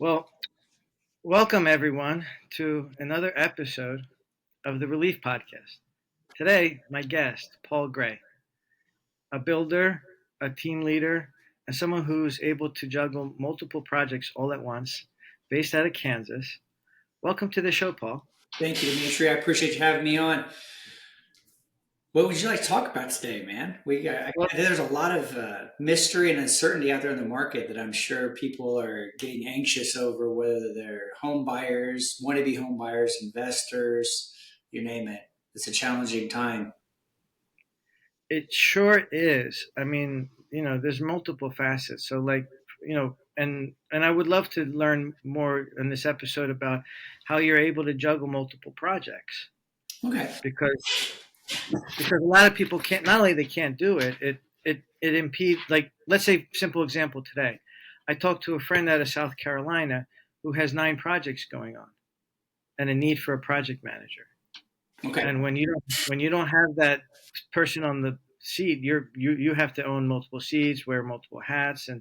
Well, welcome everyone to another episode of the Relief Podcast. Today, my guest, Paul Gray, a builder, a team leader, and someone who's able to juggle multiple projects all at once, based out of Kansas. Welcome to the show, Paul. Thank you, Dimitri. I appreciate you having me on. What would you like to talk about today, man? Well, There's a lot of mystery and uncertainty out there in the market that I'm sure people are getting anxious over, whether they're home buyers, wannabe home buyers, investors, you name it. It's a challenging time. it sure is. I mean, there's multiple facets. So, and I would love to learn more in this episode about how you're able to juggle multiple projects Okay. because a lot of people can't. Not only they can't do it, it impedes. Like, let's say, simple example today. I talked to a friend out of South Carolina who has 9 projects going on and a need for a project manager. Okay. And when you don't have that person on the seat, you have to own multiple seats, wear multiple hats, and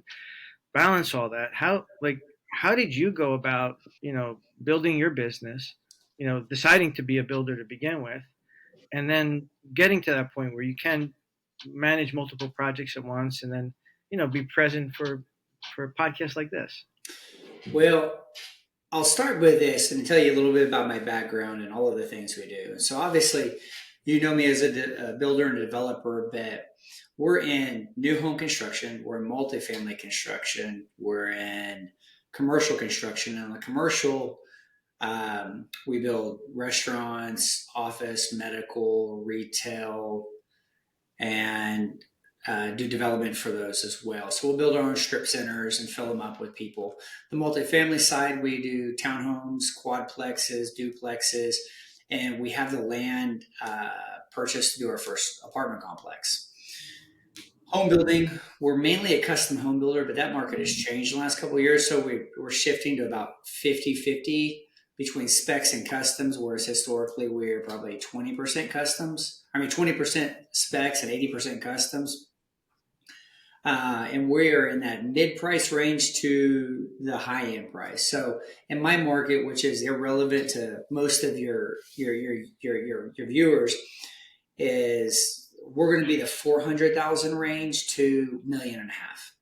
balance all that. How did you go about building your business? Deciding to be a builder to begin with, and then getting to that point where you can manage multiple projects at once, and then be present for a podcast like this. Well, I'll start with this and tell you a little bit about my background and all of the things we do. So, obviously, you know me as a builder and a developer, but we're in new home construction, we're in multifamily construction, we're in commercial construction. And on the commercial, we build restaurants, office, medical, retail, and do development for those as well. So we'll build our own strip centers and fill them up with people. The multifamily side, we do townhomes, quadplexes, duplexes, and we have the land purchased to do our first apartment complex. Home building, we're mainly a custom home builder, but that market has changed in the last couple of years. So we're shifting to about 50-50 between specs and customs, whereas historically we're probably 20% customs. 20% specs and 80% customs. And we're in that mid-price range to the high-end price. So in my market, which is irrelevant to most of your viewers, is we're going to be the 400,000 range to million and a half.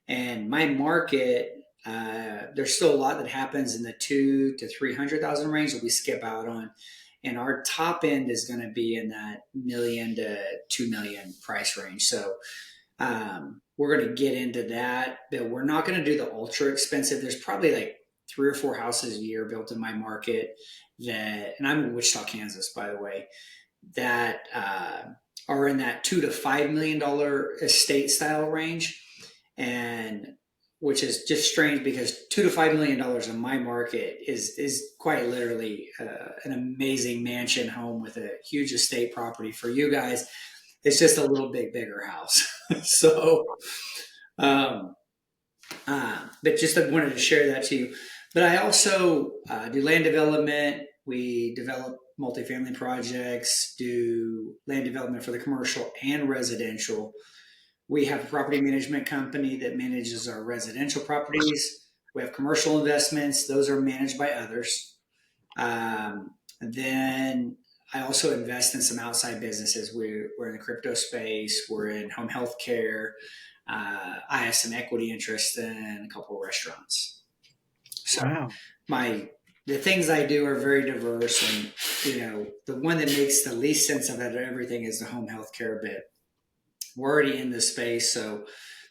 And my market, there's still a lot that happens in the 2 to 300,000 range that we skip out on. And our top end is going to be in that million to 2 million price range. So we're going to get into that, but we're not going to do the ultra expensive. There's probably like 3 or 4 houses a year built in my market and I'm in Wichita, Kansas, by the way, that are in that $2 to $5 million estate style range, and which is just strange because $2 to $5 million in my market is quite literally an amazing mansion home with a huge estate property. For you guys, it's just a little bit bigger house. So, um, but just I wanted to share that to you. But I also do land development. We develop multifamily projects, do land development for the commercial and residential. We have a property management company that manages our residential properties. We have commercial investments. Those are managed by others. Then I also invest in some outside businesses. We're in the crypto space. We're in home health care. I have some equity interest in a couple of restaurants. So Wow. the things I do are very diverse, and the one that makes the least sense of everything is the home health care bit. We're already in this space, so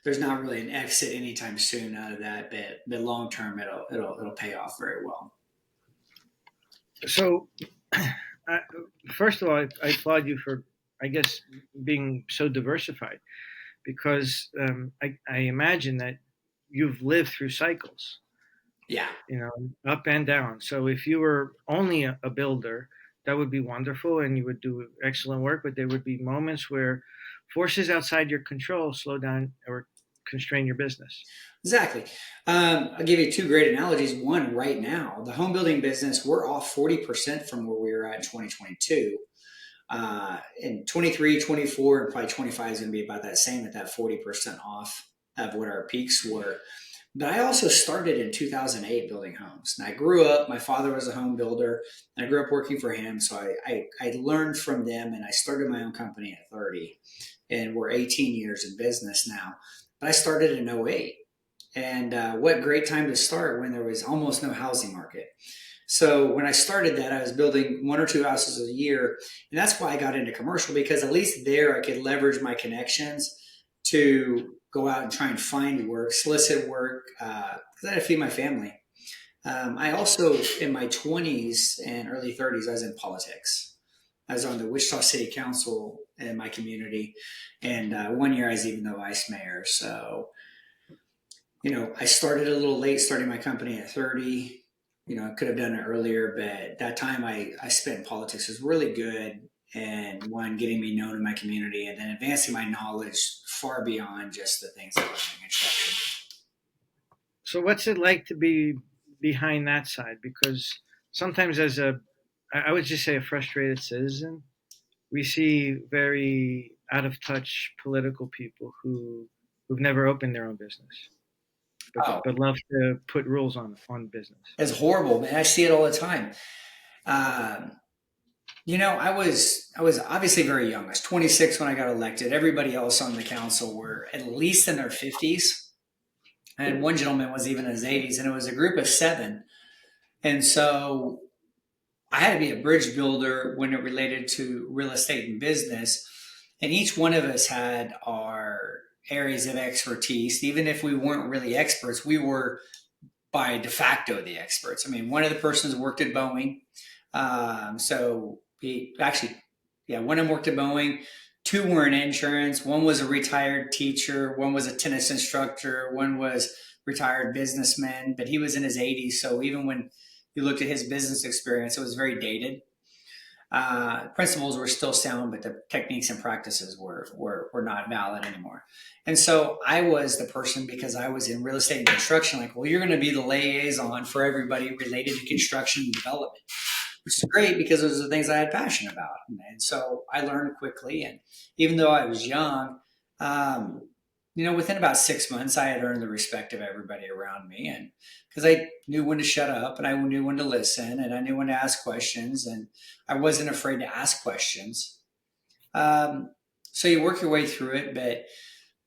there's not really an exit anytime soon out of that bit. But long term, it'll pay off very well. So, first of all, I applaud you for, I guess, being so diversified, because I imagine that you've lived through cycles, Yeah. up and down. So if you were only a builder, that would be wonderful and you would do excellent work, but there would be moments where forces outside your control slow down or constrain your business. Exactly. I'll give you 2 great analogies. One, right now, the home building business, we're off 40% from where we were at in 2022. In 23, 24, and probably 25 is going to be about that same at that 40% off of what our peaks were. But I also started in 2008 building homes. And I grew up, my father was a home builder, and I grew up working for him. So I learned from them and I started my own company at 30. And we're 18 years in business now. But I started in '08. And what great time to start when there was almost no housing market. So when I started that, I was building one or two houses a year, and that's why I got into commercial because at least there I could leverage my connections to go out and try and find work, solicit work, because I had to feed my family. I also, in my 20s and early 30s, I was in politics. I was on the Wichita City Council in my community, and one year I was even the vice mayor. So I started a little late starting my company at 30. I could have done it earlier, but that time I spent in politics was really good. And one, getting me known in my community and then advancing my knowledge far beyond just the things that I was in construction. So what's it like to be behind that side? Because sometimes as I would just say a frustrated citizen, we see very out of touch political people who've never opened their own business, Oh, but love to put rules on business. it's horrible, man. I see it all the time. Um, I was obviously very young. I was 26 when I got elected. Everybody else on the council were at least in their 50s. And one gentleman was even in his 80s, and it was a group of seven. And so I had to be a bridge builder when it related to real estate and business. And each one of us had our areas of expertise. Even if we weren't really experts, we were by de facto the experts. I mean, one of the persons worked at Boeing. So he actually, yeah, one of them worked at Boeing. Two were in insurance. One was a retired teacher. One was a tennis instructor. One was retired businessman, but he was in his 80s. So even when you looked at his business experience, it was very dated. Principles were still sound, but the techniques and practices were not valid anymore. And so I was the person, because I was in real estate and construction, like, well, you're going to be the liaison for everybody related to construction and development, which is great because those are the things I had passion about. And so I learned quickly. And even though I was young, um, within about 6 months, I had earned the respect of everybody around me. And because I knew when to shut up and I knew when to listen and I knew when to ask questions and I wasn't afraid to ask questions. Um, so you work your way through it. But,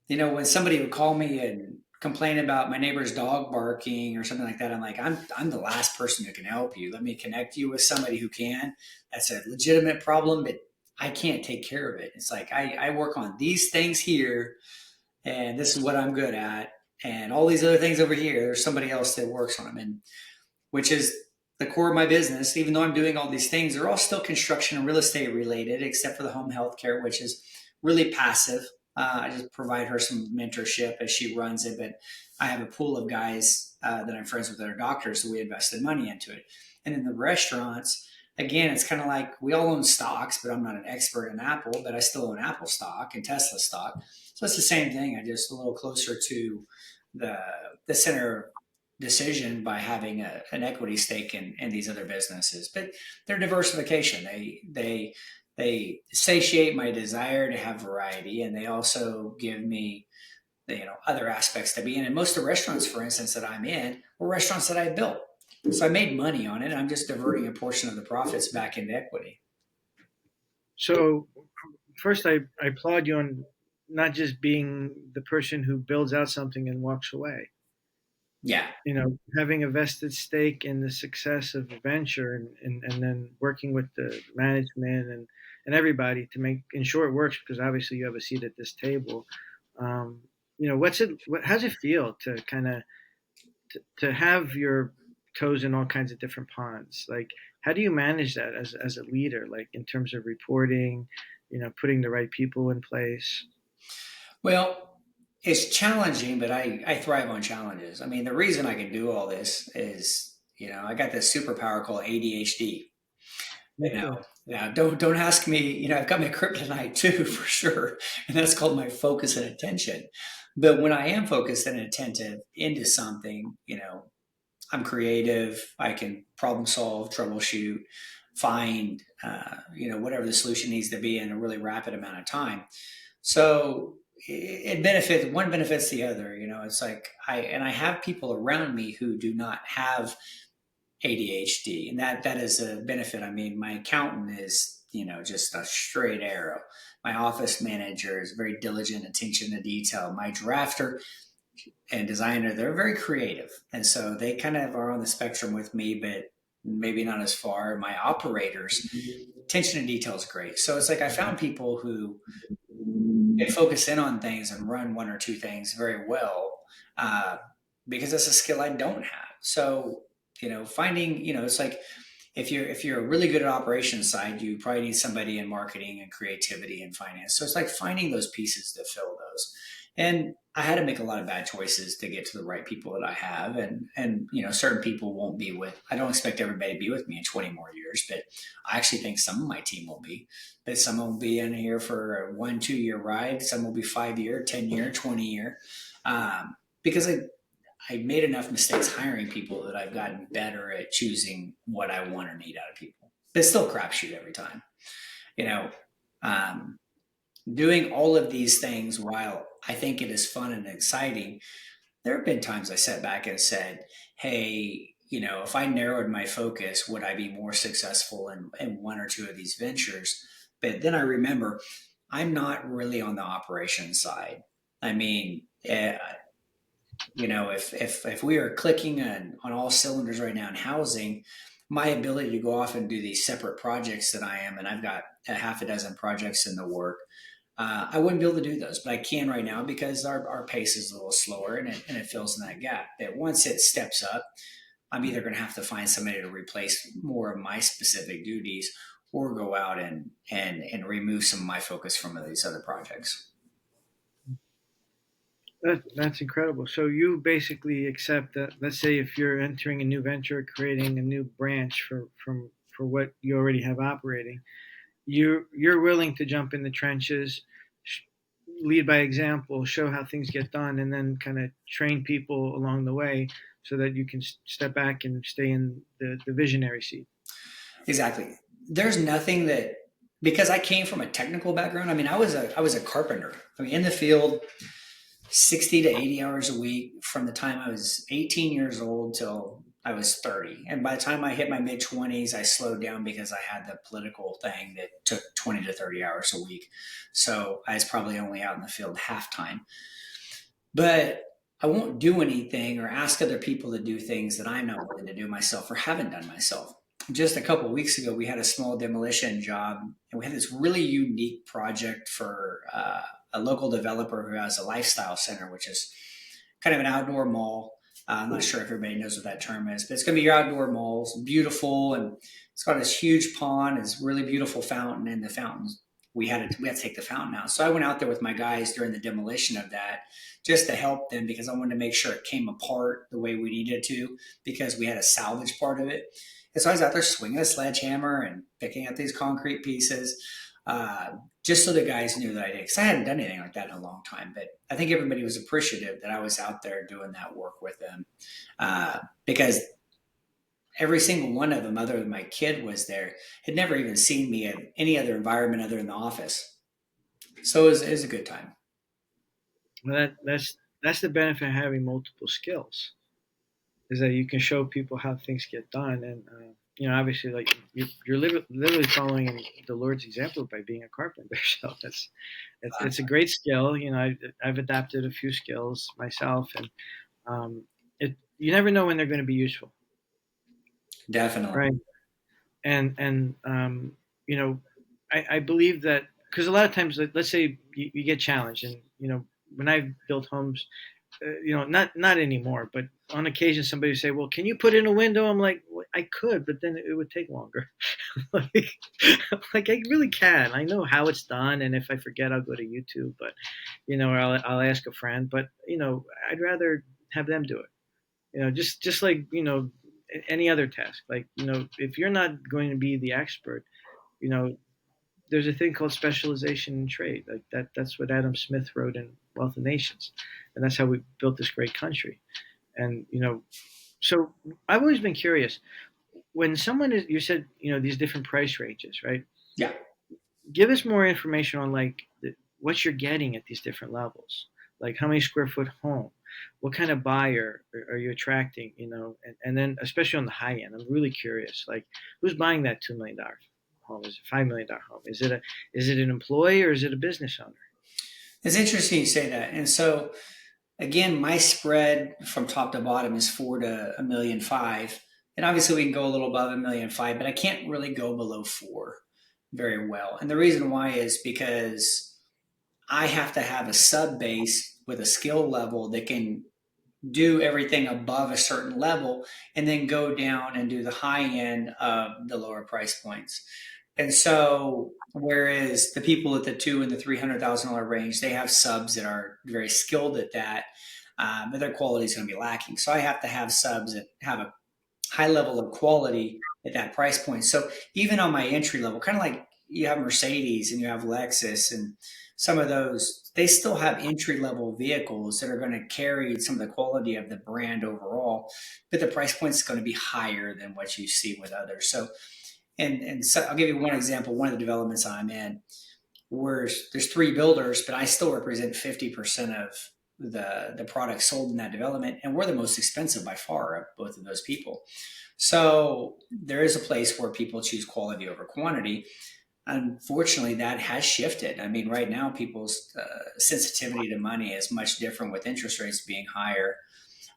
when somebody would call me and complain about my neighbor's dog barking or something like that, I'm like, I'm the last person who can help you. Let me connect you with somebody who can. That's a legitimate problem, but I can't take care of it. It's like I work on these things here, and this is what I'm good at. And all these other things over here, there's somebody else that works on them, and which is the core of my business. Even though I'm doing all these things, they're all still construction and real estate related, except for the home health care, which is really passive. I just provide her some mentorship as she runs it, but I have a pool of guys that I'm friends with that are doctors, so we invested money into it. And in the restaurants, again, it's kind of like we all own stocks, but I'm not an expert in Apple, but I still own Apple stock and Tesla stock. So it's the same thing. I just a little closer to the the center of decision by having an equity stake in these other businesses. But their diversification, they satiate my desire to have variety, and they also give me other aspects to be in. And most of the restaurants, for instance, that I'm in were restaurants that I built. So I made money on it. I'm just diverting a portion of the profits back into equity. So first, I applaud you on not just being the person who builds out something and walks away. Yeah. Having a vested stake in the success of the venture and then working with the management and everybody to make ensure it works because obviously you have a seat at this table. Um, how's it feel to kind of to have your toes in all kinds of different ponds? Like, how do you manage that as a leader, like in terms of reporting, putting the right people in place? Well, it's challenging, but I thrive on challenges. I mean, the reason I can do all this is, I got this superpower called ADHD. Me You know, too. yeah, don't ask me. I've got my kryptonite too, for sure, and that's called my focus and attention. But when I am focused and attentive into something, I'm creative. I can problem solve, troubleshoot, find, whatever the solution needs to be in a really rapid amount of time. So it benefits one benefits the other. It's like I have people around me who do not have ADHD, and that is a benefit. I mean, my accountant is just a straight arrow. My office manager is very diligent, attention to detail. My drafter and designer, they're very creative, and so they kind of are on the spectrum with me, but maybe not as far. My operators, attention to detail is great. So it's like I found people who can focus in on things and run one or two things very well, uh, because that's a skill I don't have. So finding it's like if you're really good at operations side, you probably need somebody in marketing and creativity and finance. So it's like finding those pieces to fill those. And I had to make a lot of bad choices to get to the right people that I have, and certain people won't be with. I don't expect everybody to be with me in 20 more years, but I actually think some of my team will be. But some will be in here for a 1-2 year ride. Some will be 5 year, 10 year, 20 year, because I made enough mistakes hiring people that I've gotten better at choosing what I want or need out of people. It's still a crapshoot every time, you know. Um, Doing all of these things, while I think it is fun and exciting, there have been times I sat back and said, "Hey, if I narrowed my focus, would I be more successful in one or two of these ventures?" But then I remember I'm not really on the operations side. I mean, if we are clicking on all cylinders right now in housing, my ability to go off and do these separate projects that I am, and I've got a half a dozen projects in the work. I wouldn't be able to do those, but I can right now because our pace is a little slower, and it fills in that gap. But once it steps up, I'm either going to have to find somebody to replace more of my specific duties, or go out and remove some of my focus from these other projects. That's incredible. So you basically accept that. Let's say if you're entering a new venture, creating a new branch for what you already have operating, you're willing to jump in the trenches, sh- lead by example, show how things get done, and then kind of train people along the way so that you can step back and stay in the visionary seat. Exactly. There's nothing that, because I came from a technical background. I mean, I was a carpenter. I mean, in the field, 60 to 80 hours a week from the time I was 18 years old till I was 30. And by the time I hit my mid 20s, I slowed down because I had the political thing that took 20 to 30 hours a week. So I was probably only out in the field half time. But I won't do anything or ask other people to do things that I'm not willing to do myself or haven't done myself. Just a couple of weeks ago, we had a small demolition job, and we had this really unique project for a local developer who has a lifestyle center, which is kind of an outdoor mall. I'm not sure if everybody knows what that term is, but it's going to be your outdoor mall. It's beautiful, and it's got this huge pond, it's really beautiful fountain, and the fountains we had to take the fountain out. So I went out there with my guys during the demolition of that, just to help them, because I wanted to make sure it came apart the way we needed to, because we had a salvage part of it. And so I was out there swinging a sledgehammer and picking up these concrete pieces, just so the guys knew that I did. Because I hadn't done anything like that in a long time. But I think everybody was appreciative that I was out there doing that work with them, because every single one of them, other than my kid, was there, had never even seen me in any other environment other than the office. So it was a good time. Well, that's the benefit of having multiple skills, is that you can show people how things get done, and obviously, like you're literally following in the Lord's example by being a carpenter. So it's a great skill. I've adapted a few skills myself, and it you never know when they're going to be useful, Definitely. right? And you know, I believe that because a lot of times, let's say you get challenged, and when I've built homes, not anymore, but on occasion somebody would say, "Well, can you put in a window?" I'm like, well, I could, but then it would take longer. like, like I really can. I know how it's done, and if I forget, I'll go to YouTube. But or I'll ask a friend. But I'd rather have them do it. Just like any other task. Like if you're not going to be the expert, you know, there's a thing called specialization in trade. Like that's what Adam Smith wrote in Wealth of Nations, and that's how we built this great country. And so I've always been curious when someone is. You said these different price ranges, right? Yeah. Give us more information on like what you're getting at these different levels. Like how many square foot home, what kind of buyer are you attracting, and then especially on the high end, I'm really curious, like who's buying that $2 million home? Is it $5 million home? Is it an employee or is it a business owner? It's interesting you say that. And so again, my spread from top to bottom is 4 to a million five. And obviously we can go a little above a million five, but I can't really go below four very well. And the reason why is because I have to have a sub base with a skill level that can do everything above a certain level and then go down and do the high end of the lower price points. And so, whereas the people at the two and the $300,000 range, they have subs that are very skilled at that, but their quality is going to be lacking. So I have to have subs that have a high level of quality at that price point. So even on my entry level, kind of like you have Mercedes and you have Lexus and some of those, they still have entry level vehicles that are going to carry some of the quality of the brand overall, but the price point is going to be higher than what you see with others. So, and so I'll give you one example. One of the developments I'm in, where there's three builders, but I still represent 50% of the products sold in that development, and we're the most expensive by far of both of those people. So there is a place where people choose quality over quantity. Unfortunately, that has shifted. I mean, right now, people's sensitivity to money is much different with interest rates being higher.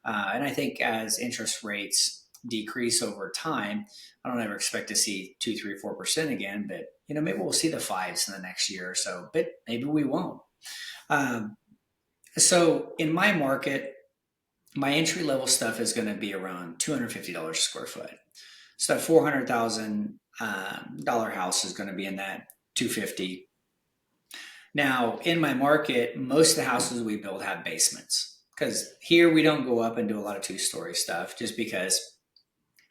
And I think as interest rates decrease over time, I don't ever expect to see 2, 3, 4% again, but maybe we'll see the fives in the next year or so, but maybe we won't. Um, so in my market, my entry level stuff is going to be around $250 a square foot. So that $400,000 house is going to be in that 250. Now in my market, most of the houses we build have basements because here we don't go up and do a lot of two-story stuff just because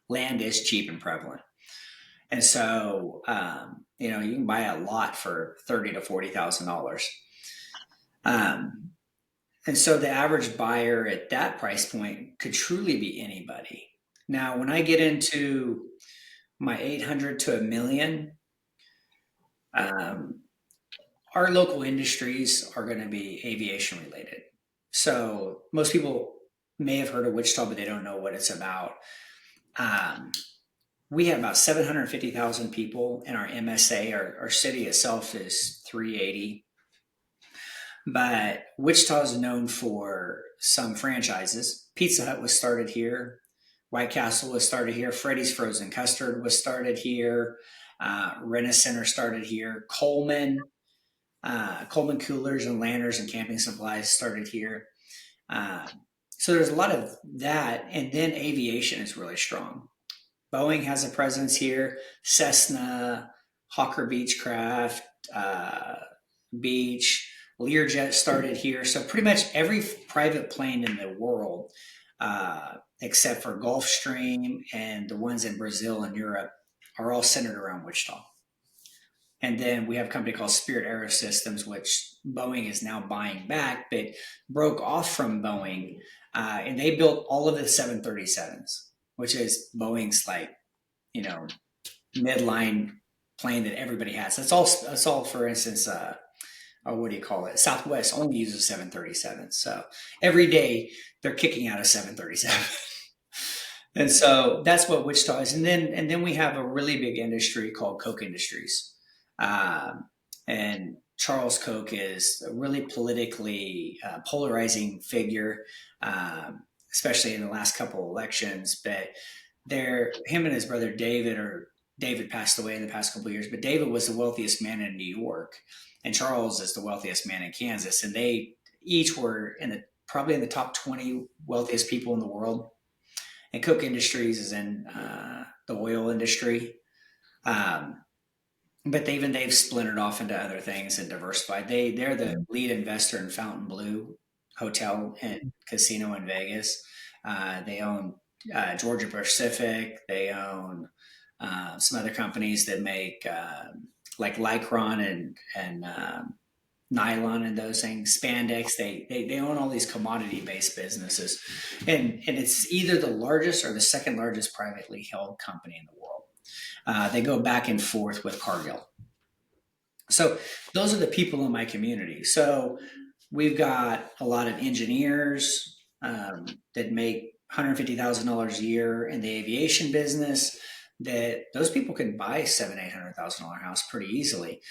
land is cheap and prevalent. And so, you can buy a lot for $30,000 to $40,000. Um, and so the average buyer at that price point could truly be anybody. Now, when I get into my 800 to a million, um, our local industries are going to be aviation related. So most people may have heard of Wichita, but they don't know what it's about. Um, we have about 750,000 people in our MSA. Our city itself is 380. But Wichita is known for some franchises. Pizza Hut was started here. White Castle was started here. Freddy's Frozen Custard was started here. Rent-A-Center started here. Coleman Coolers and Lanterners and Camping Supplies started here. Uh, so there's a lot of that. And then aviation is really strong. Boeing has a presence here. Cessna, Hawker Beechcraft, uh, Beach, Learjet started here. So pretty much every private plane in the world, except for Gulfstream and the ones in Brazil and Europe, are all centered around Wichita. And then we have a company called Spirit Aerosystems, which Boeing is now buying back, but broke off from Boeing, and they built all of the 737s, which is Boeing's you know midline plane that everybody has. That's all. That's all. For instance, or what do you call it? Southwest only uses 737. So every day they're kicking out a 737. And so that's what Wichita is. And then we have a really big industry called Koch Industries. And Charles Koch is a really politically polarizing figure, especially in the last couple of elections. But him and his brother David passed away in the past couple of years, but David was the wealthiest man in New York, and Charles is the wealthiest man in Kansas, and they each were probably in the top 20 wealthiest people in the world. And Koch Industries is in the oil industry, but they've splintered off into other things and diversified. They're the lead investor in Fontainebleau Hotel and Casino in Vegas. They own Georgia Pacific. They own some other companies that make like Lycron and nylon and those things, spandex. They own all these commodity based businesses, and it's either the largest or the second largest privately held company in the world. They go back and forth with Cargill. So those are the people in my community. So we've got a lot of engineers that make $150,000 a year in the aviation business. That those people can buy $700,000-800,000 house pretty easily.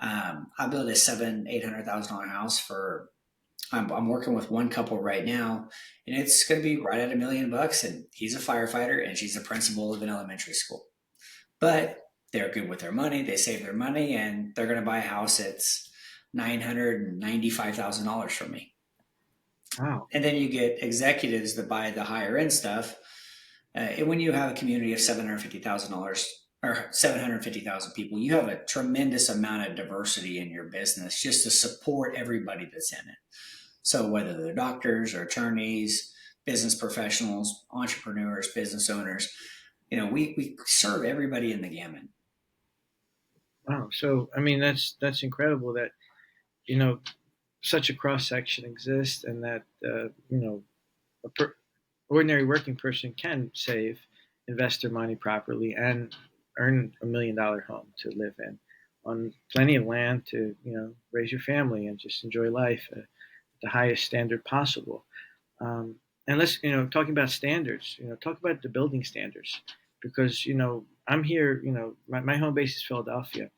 I built a $800,000 house for. I'm working with one couple right now, and it's going to be right at $1 million. And he's a firefighter, and she's a principal of an elementary school. But they're good with their money. They save their money, and they're going to buy a house that's $995,000 from me. Wow. And then you get executives that buy the higher end stuff. And when you have a community of $750,000 or 750,000 people, you have a tremendous amount of diversity in your business just to support everybody that's in it. So whether they're doctors or attorneys, business professionals, entrepreneurs, business owners, we serve everybody in the gamut. Wow. So, I mean, that's incredible that, you know, such a cross section exists, and that, a ordinary working person can save, invest their money properly, and earn $1 million home to live in, on plenty of land to, raise your family and just enjoy life at the highest standard possible. And let's, talking about standards, talk about the building standards, because, I'm here, my home base is Philadelphia,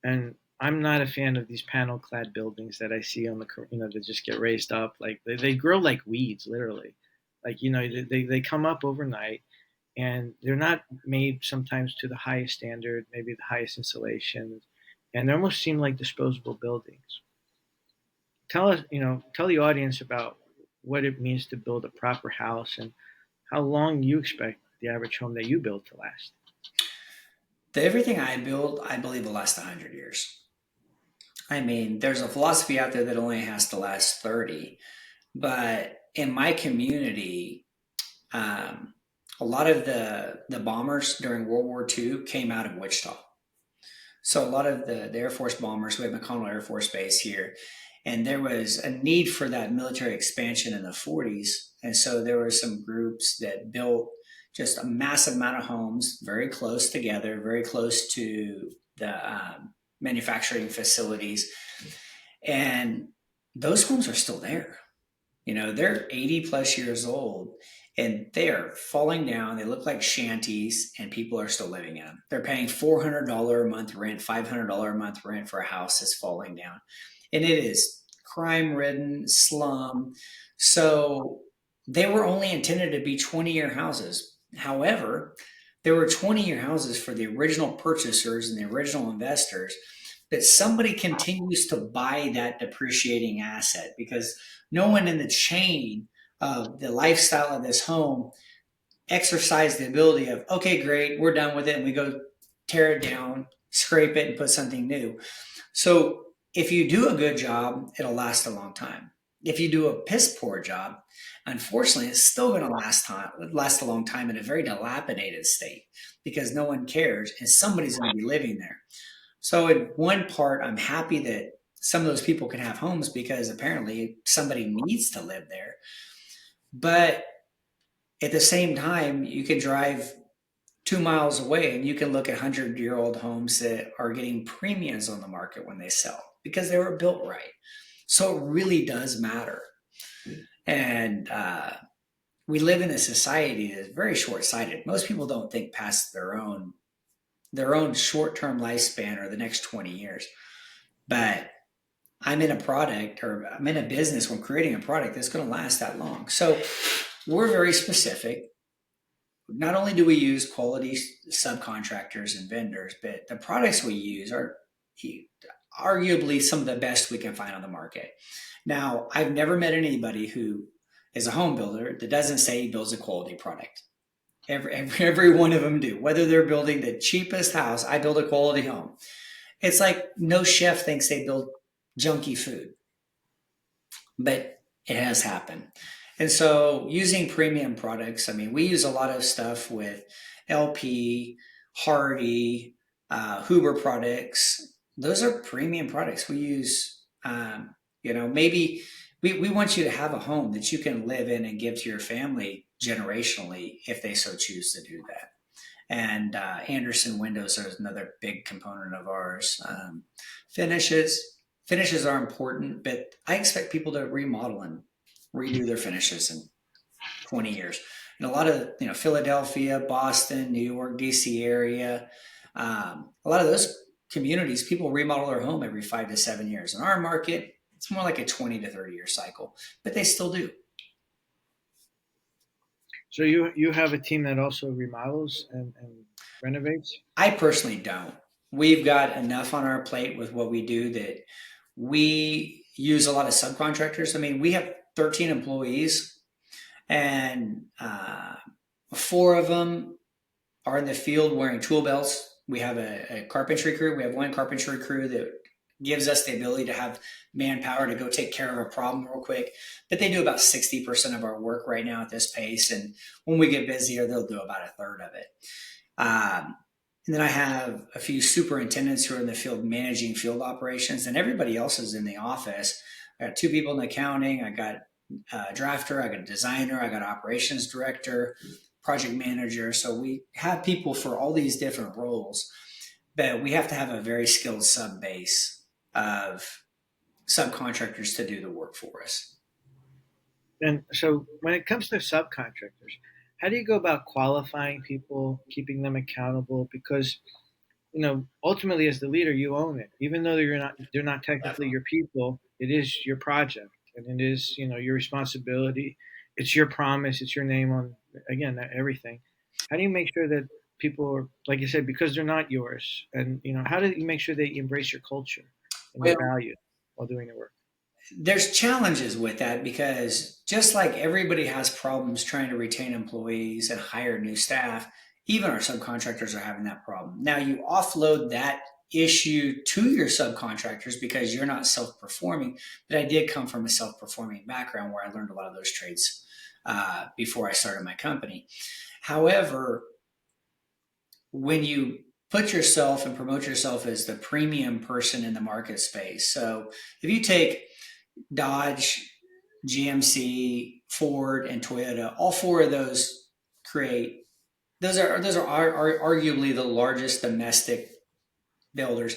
and I'm not a fan of these panel clad buildings that I see on the, that just get raised up. Like they grow like weeds, literally. Like, they come up overnight, and they're not made sometimes to the highest standard, maybe the highest insulation. And they almost seem like disposable buildings. Tell the audience about what it means to build a proper house, and how long you expect the average home that you build to last. Everything I build, I believe, will last 100 years. I mean, there's a philosophy out there that only has to last 30. But in my community, um, a lot of the bombers during World War II came out of Wichita. So a lot of the Air Force bombers, we have McConnell Air Force Base here, and there was a need for that military expansion in the 40s. And so there were some groups that built just a massive amount of homes very close together, very close to the manufacturing facilities. And those homes are still there. They're 80 plus years old, and they are falling down. They look like shanties, and people are still living in them. They're paying $400 a month rent, $500 a month rent for a house that's falling down. And it is crime ridden, slum. So they were only intended to be 20-year houses. However, there were 20-year houses for the original purchasers and the original investors, that somebody continues to buy that depreciating asset because no one in the chain of the lifestyle of this home exercised the ability of, okay, great, we're done with it, and we go tear it down, scrape it, and put something new. So if you do a good job, it'll last a long time. If you do a piss poor job, unfortunately, it's still going to last a long time in a very dilapidated state because no one cares, and somebody's going to be living there. So in one part, I'm happy that some of those people can have homes because apparently somebody needs to live there. But at the same time, you can drive 2 miles away and you can look at 100-year-old homes that are getting premiums on the market when they sell because they were built right. So it really does matter. And we live in a society that's very short-sighted. Most people don't think past their own short-term lifespan or the next 20 years. But I'm in a business where I'm creating a product that's going to last that long. So we're very specific. Not only do we use quality subcontractors and vendors, but the products we use are arguably some of the best we can find on the market. Now, I've never met anybody who is a home builder that doesn't say he builds a quality product. Every one of them do. Whether they're building the cheapest house, I build a quality home. It's like no chef thinks they build junky food, but it has happened. And so using premium products, I mean, we use a lot of stuff with LP, Hardy, Huber products. Those are premium products. We use, maybe we want you to have a home that you can live in and give to your family generationally if they so choose to do that. and Anderson windows are another big component of ours. Finishes finishes are important, but I expect people to remodel and redo their finishes in 20 years. And a lot of Philadelphia, Boston, New York, DC area, a lot of those communities, people remodel their home every 5 to 7 years. In our market, it's more like a 20 to 30 year cycle, but they still do. So you have a team that also remodels and renovates. I personally don't. We've got enough on our plate with what we do that we use a lot of subcontractors. I mean, we have 13 employees, and four of them are in the field wearing tool belts. We have a carpentry crew. We have one carpentry crew that gives us the ability to have manpower to go take care of a problem real quick. But they do about 60% of our work right now at this pace. And when we get busier, they'll do about a third of it. And then I have a few superintendents who are in the field managing field operations, and everybody else is in the office. I got two people in accounting. I got a drafter. I got a designer. I got an operations director, project manager. So we have people for all these different roles, but we have to have a very skilled sub base of subcontractors to do the work for us. And so when it comes to subcontractors, how do you go about qualifying people, keeping them accountable? Because ultimately as the leader, you own it. Even though they're not technically your people, it is your project and it is, your responsibility. It's your promise, it's your name on again, everything. How do you make sure that people are, like you said, because they're not yours? And how do you make sure they embrace your culture and your Well, value while doing the work? there's challenges with that because just like everybody has problems trying to retain employees and hire new staff, even our subcontractors are having that problem. Now you offload that issue to your subcontractors because you're not self-performing, but I did come from a self-performing background where I learned a lot of those trades before I started my company. However, when you put yourself and promote yourself as the premium person in the market space, so if you take Dodge, GMC, Ford, and Toyota. All four of those create those are arguably the largest domestic builders.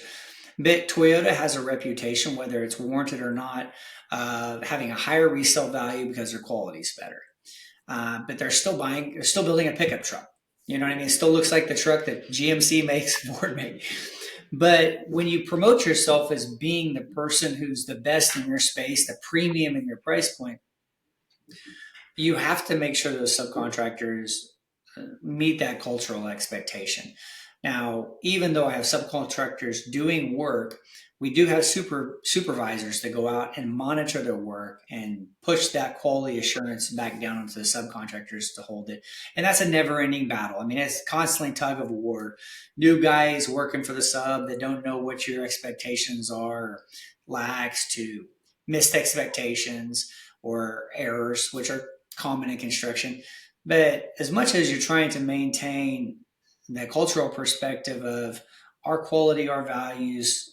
But Toyota has a reputation, whether it's warranted or not, having a higher resale value because their quality is better. But they're still building a pickup truck. You know what I mean? It still looks like the truck that GMC makes, Ford makes. But when you promote yourself as being the person who's the best in your space, the premium in your price point, you have to make sure those subcontractors meet that cultural expectation. Now, even though I have subcontractors doing work, we do have supervisors that go out and monitor their work and push that quality assurance back down onto the subcontractors to hold it. And that's a never ending battle. I mean, it's constantly tug of war. New guys working for the sub that don't know what your expectations are, lax to missed expectations or errors, which are common in construction. But as much as you're trying to maintain the cultural perspective of our quality, our values,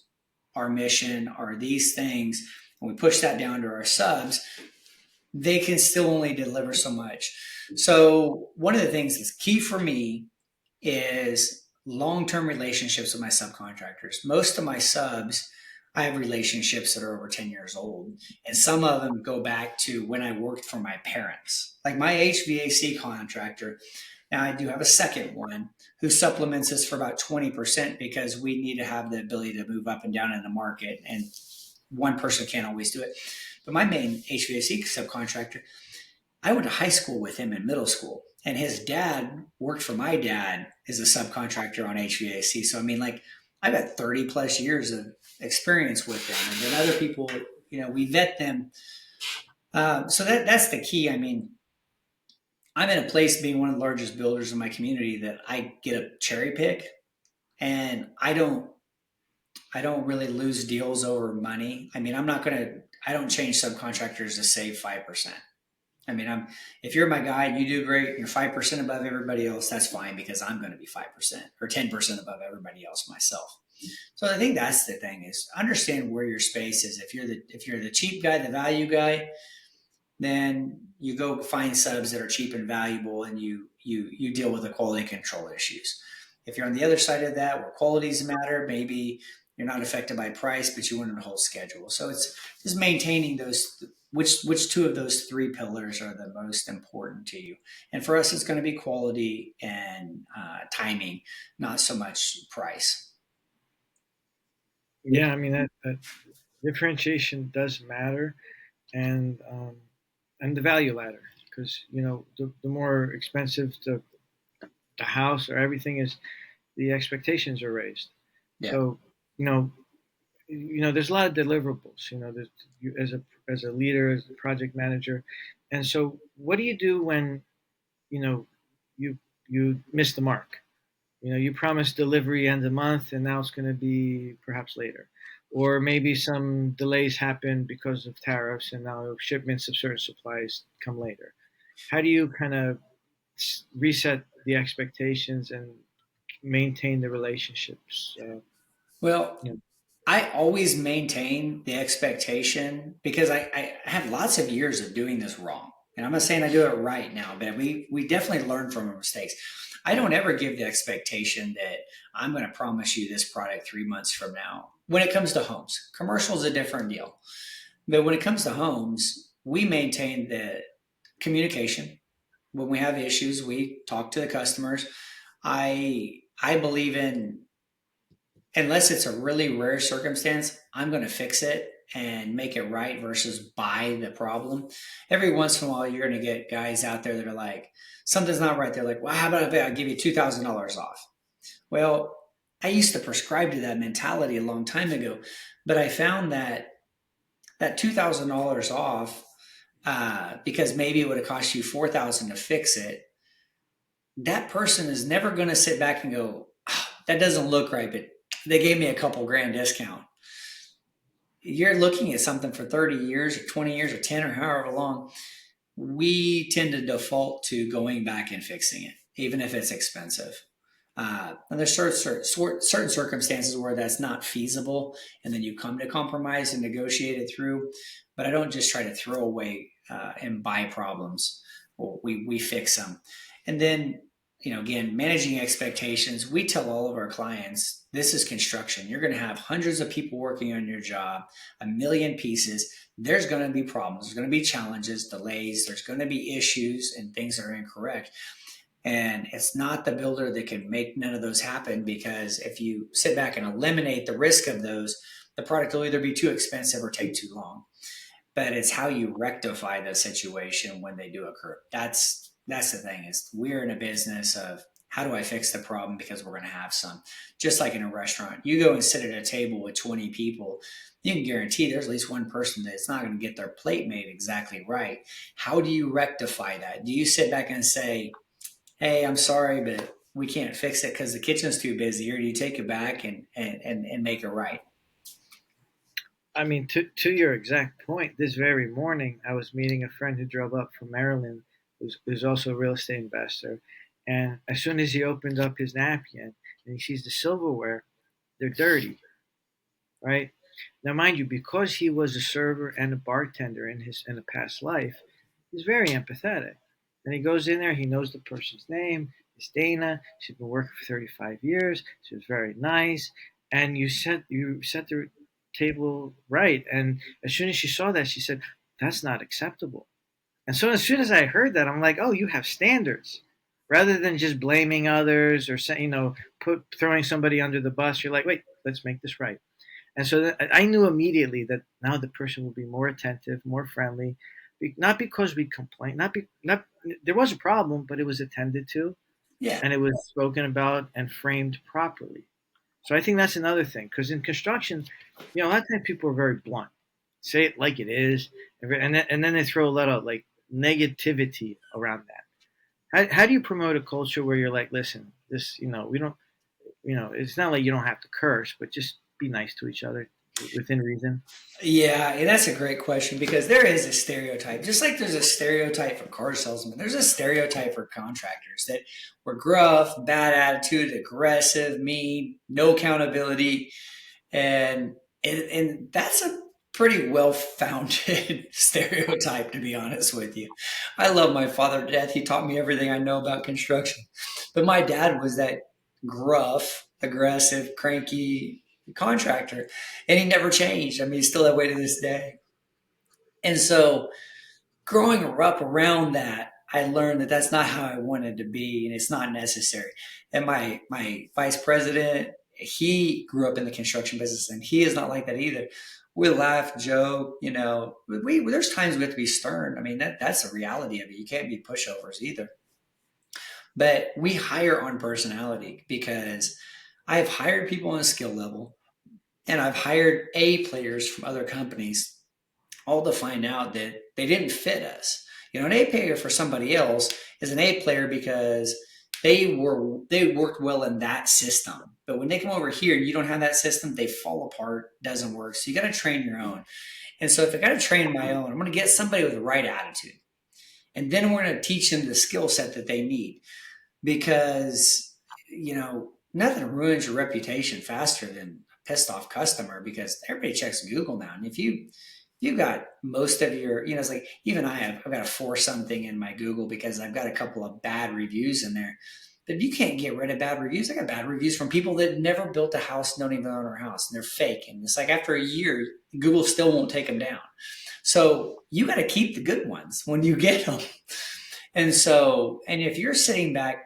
our mission, are these things, and we push that down to our subs, they can still only deliver so much. So one of the things that's key for me is long-term relationships with my subcontractors. Most of my subs, I have relationships that are over 10 years old, and some of them go back to when I worked for my parents. Like my HVAC contractor, now I do have a second one who supplements us for about 20% because we need to have the ability to move up and down in the market, and one person can't always do it. But my main HVAC subcontractor, I went to high school with him in middle school, and his dad worked for my dad as a subcontractor on HVAC. So I mean, like I've got 30 plus years of experience with them, and then other people, we vet them. So that's the key. I mean, I'm in a place being one of the largest builders in my community that I get a cherry pick, and I don't really lose deals over money. I mean, I don't change subcontractors to save 5%. I mean, if you're my guy and you do great and you're 5% above everybody else, that's fine because I'm going to be 5% or 10% above everybody else myself. So I think that's the thing is understand where your space is. If you're the cheap guy, the value guy, then you go find subs that are cheap and valuable, and you deal with the quality control issues. If you're on the other side of that, where qualities matter, maybe you're not affected by price, but you want a whole schedule. So it's just maintaining those. Which two of those three pillars are the most important to you? And for us, it's going to be quality and timing, not so much price. Yeah, I mean that differentiation does matter, and the value ladder, because the more expensive the house or everything is, the expectations are raised. Yeah. So you know there's a lot of deliverables. You, as a leader, as a project manager, and so what do you do when you know you you miss the mark? You promised delivery end of the month, and now it's going to be perhaps later, or maybe some delays happen because of tariffs, and now shipments of certain supplies come later. How do you kind of reset the expectations and maintain the relationships? Well, You know, I always maintain the expectation because I have lots of years of doing this wrong. And I'm not saying I do it right now, but we definitely learn from our mistakes. I don't ever give the expectation that I'm going to promise you this product 3 months from now. When it comes to homes, commercial is a different deal. But when it comes to homes, we maintain the communication. When we have issues, we talk to the customers. I believe in, unless it's a really rare circumstance, I'm going to fix it and make it right versus buy the problem. Every once in a while, you're going to get guys out there that are like, something's not right. They're like, well, how about if I give you $2,000 off? Well, I used to prescribe to that mentality a long time ago, but I found that that $2,000 off, because maybe it would have cost you 4,000 to fix it, that person is never going to sit back and go, "Ah, that doesn't look right, but they gave me a couple grand discount." You're looking at something for 30 years or 20 years or 10 or however long. We tend to default to going back and fixing it, even if it's expensive. And there's certain circumstances where that's not feasible, and then you come to compromise and negotiate it through. But I don't just try to throw away and buy problems. Well, we fix them, and then again, managing expectations. We tell all of our clients this is construction. You're going to have hundreds of people working on your job, a million pieces. There's going to be problems. There's going to be challenges, delays. There's going to be issues and things that are incorrect. And it's not the builder that can make none of those happen, because if you sit back and eliminate the risk of those, the product will either be too expensive or take too long. But it's how you rectify the situation when they do occur. That's the thing, is we're in a business of how do I fix the problem, because we're going to have some. Just like in a restaurant, you go and sit at a table with 20 people, you can guarantee there's at least one person that's not going to get their plate made exactly right. How do you rectify that? Do you sit back and say, hey, I'm sorry, but we can't fix it because the kitchen's too busy, or do you take it back and make it right? I mean, to your exact point, this very morning I was meeting a friend who drove up from Maryland, who's also a real estate investor, and as soon as he opened up his napkin and he sees the silverware, they're dirty, right? Now, mind you, because he was a server and a bartender in a past life, he's very empathetic. And he goes in there, he knows the person's name. It's Dana. She's been working for 35 years. She was very nice, and you set the table right. And as soon as she saw that, she said, "That's not acceptable." And so as soon as I heard that, I'm like, "Oh, you have standards." Rather than just blaming others or saying, throwing somebody under the bus, you're like, "Wait, let's make this right." And so I knew immediately that now the person will be more attentive, more friendly, not because we complained, not there was a problem, but it was attended to Yeah. and it was spoken about and framed properly. So I think that's another thing, because in construction, a lot of times people are very blunt, say it like it is, and then they throw a lot of like negativity around that. How do you promote a culture where you're like, listen, this, we don't, it's not like you don't have to curse, but just be nice to each other within reason. Yeah, and that's a great question, because there is a stereotype. Just like there's a stereotype for car salesmen, there's a stereotype for contractors that we're gruff, bad attitude, aggressive, mean, no accountability. And that's pretty well founded stereotype, to be honest with you. I love my father to death. He taught me everything I know about construction. But my dad was that gruff, aggressive, cranky contractor, and he never changed. I mean, he's still that way to this day. And so, growing up around that, I learned that that's not how I wanted to be, and it's not necessary. And my vice president, he grew up in the construction business, and he is not like that either. We laugh, joke, We there's times we have to be stern. I mean, that's the reality of it. You can't be pushovers either. But we hire on personality because I've hired people on a skill level, and I've hired A players from other companies all to find out that they didn't fit us. An A player for somebody else is an A player because they worked well in that system. But when they come over here and you don't have that system, they fall apart, doesn't work. So you got to train your own. And so if I got to train my own, I'm going to get somebody with the right attitude. And then we're going to teach them the skill set that they need because, nothing ruins your reputation faster than a pissed off customer because everybody checks Google now. And if you got most of your, it's like even I've got to force something in my Google because I've got a couple of bad reviews in there. But you can't get rid of bad reviews. I got bad reviews from people that never built a house, don't even own their house, and they're fake. And it's like after a year, Google still won't take them down. So you got to keep the good ones when you get them. And if you're sitting back,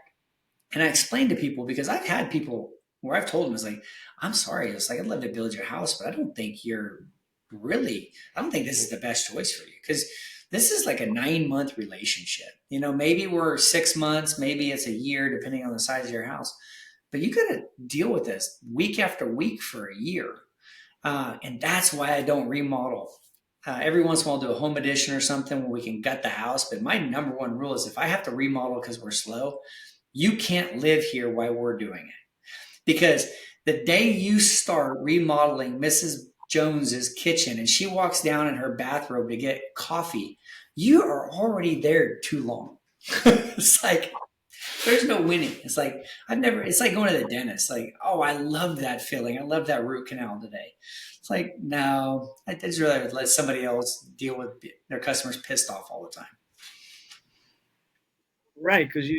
and I explain to people because I've had people where I've told them, it's like, I'm sorry, it's like I'd love to build your house, but I don't think I don't think this is the best choice for you because this is like a 9-month relationship. Maybe we're 6 months, maybe it's a year, depending on the size of your house. But you got to deal with this week after week for a year. And that's why I don't remodel. Every once in a while, I'll do a home edition or something where we can gut the house. But my number one rule is if I have to remodel because we're slow, you can't live here while we're doing it. Because the day you start remodeling Mrs. Jones's kitchen and she walks down in her bathrobe to get coffee, you are already there too long. It's like there's no winning. It's like it's like going to the dentist. Like, oh, I love that feeling. I love that root canal today. It's like, no, I'd just rather let somebody else deal with their customers pissed off all the time. Right, because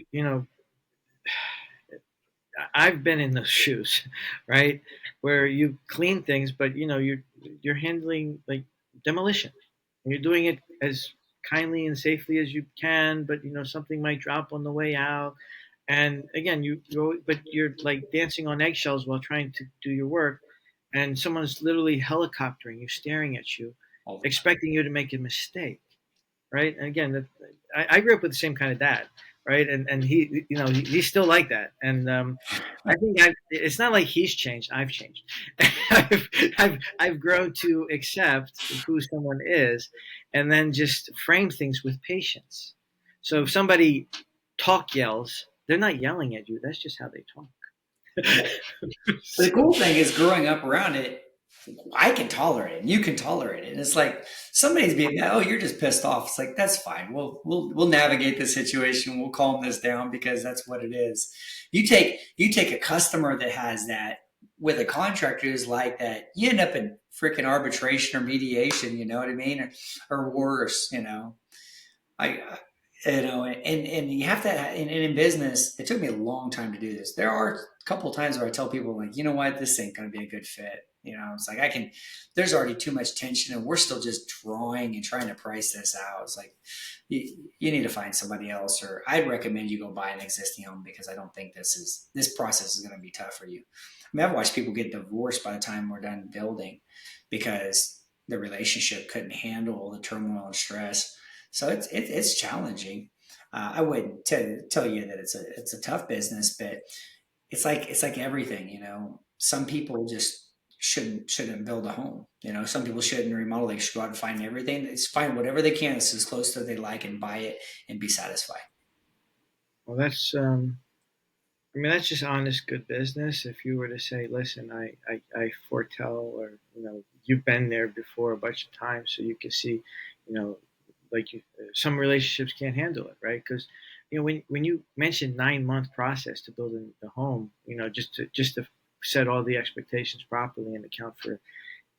I've been in those shoes, right, where you clean things, but you're handling like demolition, and you're doing it as kindly and safely as you can, but something might drop on the way out, and again you go, but you're like dancing on eggshells while trying to do your work, and someone's literally helicoptering you, staring at you, All the time. expecting you to make a mistake, right? And again, I grew up with the same kind of dad, right? And he, he's still like that. And I think it's not like he's changed. I've changed. I've grown to accept who someone is, and then just frame things with patience. So if somebody talk yells, they're not yelling at you. That's just how they talk. Yeah. But the cool thing is growing up around it, I can tolerate it and you can tolerate it. And it's like somebody's being mad, oh, you're just pissed off. It's like that's fine. We'll navigate the situation. We'll calm this down because that's what it is. You take a customer that has that with a contractor who's like that, you end up in freaking arbitration or mediation, you know what I mean? Or worse, I and you have to in business. It took me a long time to do this. There are a couple of times where I tell people like, you know what, this ain't going to be a good fit. It's like there's already too much tension, and we're still just drawing and trying to price this out. It's like you need to find somebody else, or I'd recommend you go buy an existing home because I don't think this process is going to be tough for you. I mean, I've watched people get divorced by the time we're done building because the relationship couldn't handle the turmoil and stress. So it's challenging. I wouldn't tell you that it's a tough business, but it's like everything. Some people just shouldn't build a home. Some people shouldn't remodel. They should go out and find everything. It's find whatever they can that's as close to what they like and buy it and be satisfied. Well, that's I mean, that's just honest, good business. If you were to say, listen, I foretell, or, you've been there before a bunch of times, so you can see, you know, like some relationships can't handle it, right? Because, when you mention 9-month process to build a home, just to set all the expectations properly and account for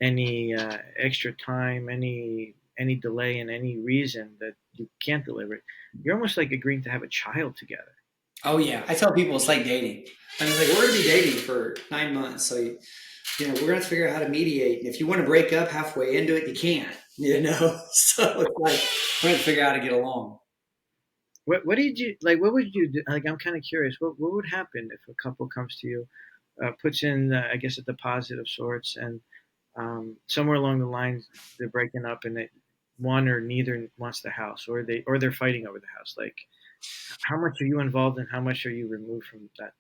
any extra time, any delay, and any reason that you can't deliver it, you're almost like agreeing to have a child together. Oh yeah, I tell people it's like dating. I mean, like we're gonna be dating for 9 months, so we're gonna have to figure out how to mediate. And if you want to break up halfway into it, you can't. So it's like we're gonna figure out how to get along. What did you like? What would you do? Like, I'm kind of curious. What would happen if a couple comes to you, puts in, I guess, a deposit of sorts, and somewhere along the line they're breaking up, and one or neither wants the house, or they're fighting over the house. Like, how much are you involved, and how much are you removed from that?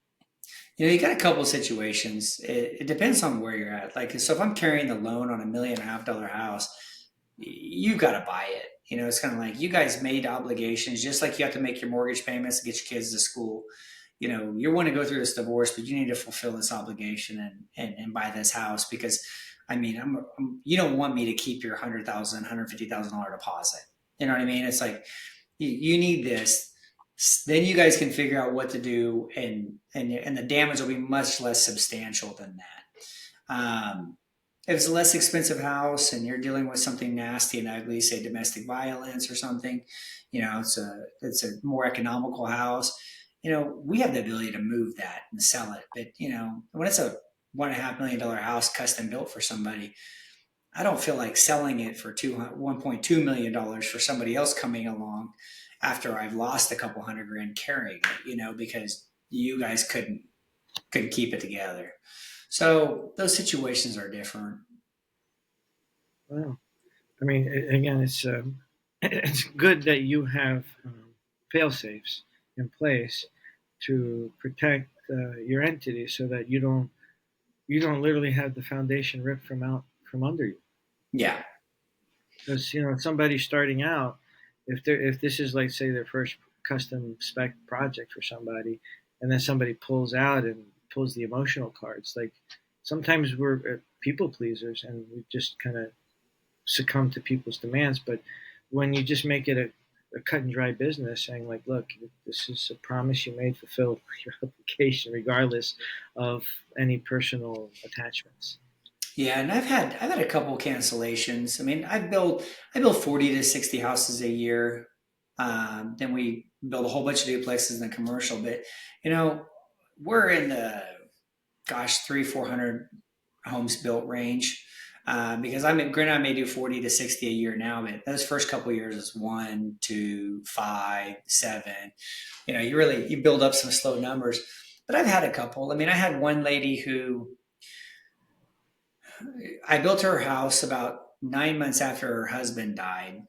You got a couple of situations. It depends on where you're at. Like, so if I'm carrying the loan on $1.5 million house, you got to buy it. It's kind of like you guys made obligations, just like you have to make your mortgage payments to get your kids to school. You want to go through this divorce, but you need to fulfill this obligation and buy this house because, I mean, you don't want me to keep your $150,000 deposit. You know what I mean? It's like you need this. Then you guys can figure out what to do, and the damage will be much less substantial than that. If it's a less expensive house and you're dealing with something nasty and ugly, say domestic violence or something, it's a more economical house. We have the ability to move that and sell it. But when it's a $1.5 million house custom built for somebody, I don't feel like selling it for $1.2 million for somebody else coming along after I've lost a couple hundred grand carrying it, because you guys couldn't keep it together. So those situations are different. Wow. I mean, again, it's it's good that you have fail safes in place to protect your entity, so that you don't literally have the foundation ripped from under you. Yeah. Because somebody starting out, if this is like, say, their first custom spec project for somebody, and then somebody pulls out and pulls the emotional cards, like sometimes we're people pleasers and we just kind of succumb to people's demands. But when you just make it a cut and dry business, saying like, look, this is a promise you made, fulfill your obligation regardless of any personal attachments. Yeah, and I've had a couple cancellations. I mean, I build 40 to 60 houses a year. Then we build a whole bunch of duplexes in the commercial, but you know, we're in the gosh, 300, 400 homes built range. Because granted, I may do 40 to 60 a year now, but those first couple of years is 1, 2, 5, 7. You build up some slow numbers. But I've had a couple. I mean, I had one lady who I built her house about 9 months after her husband died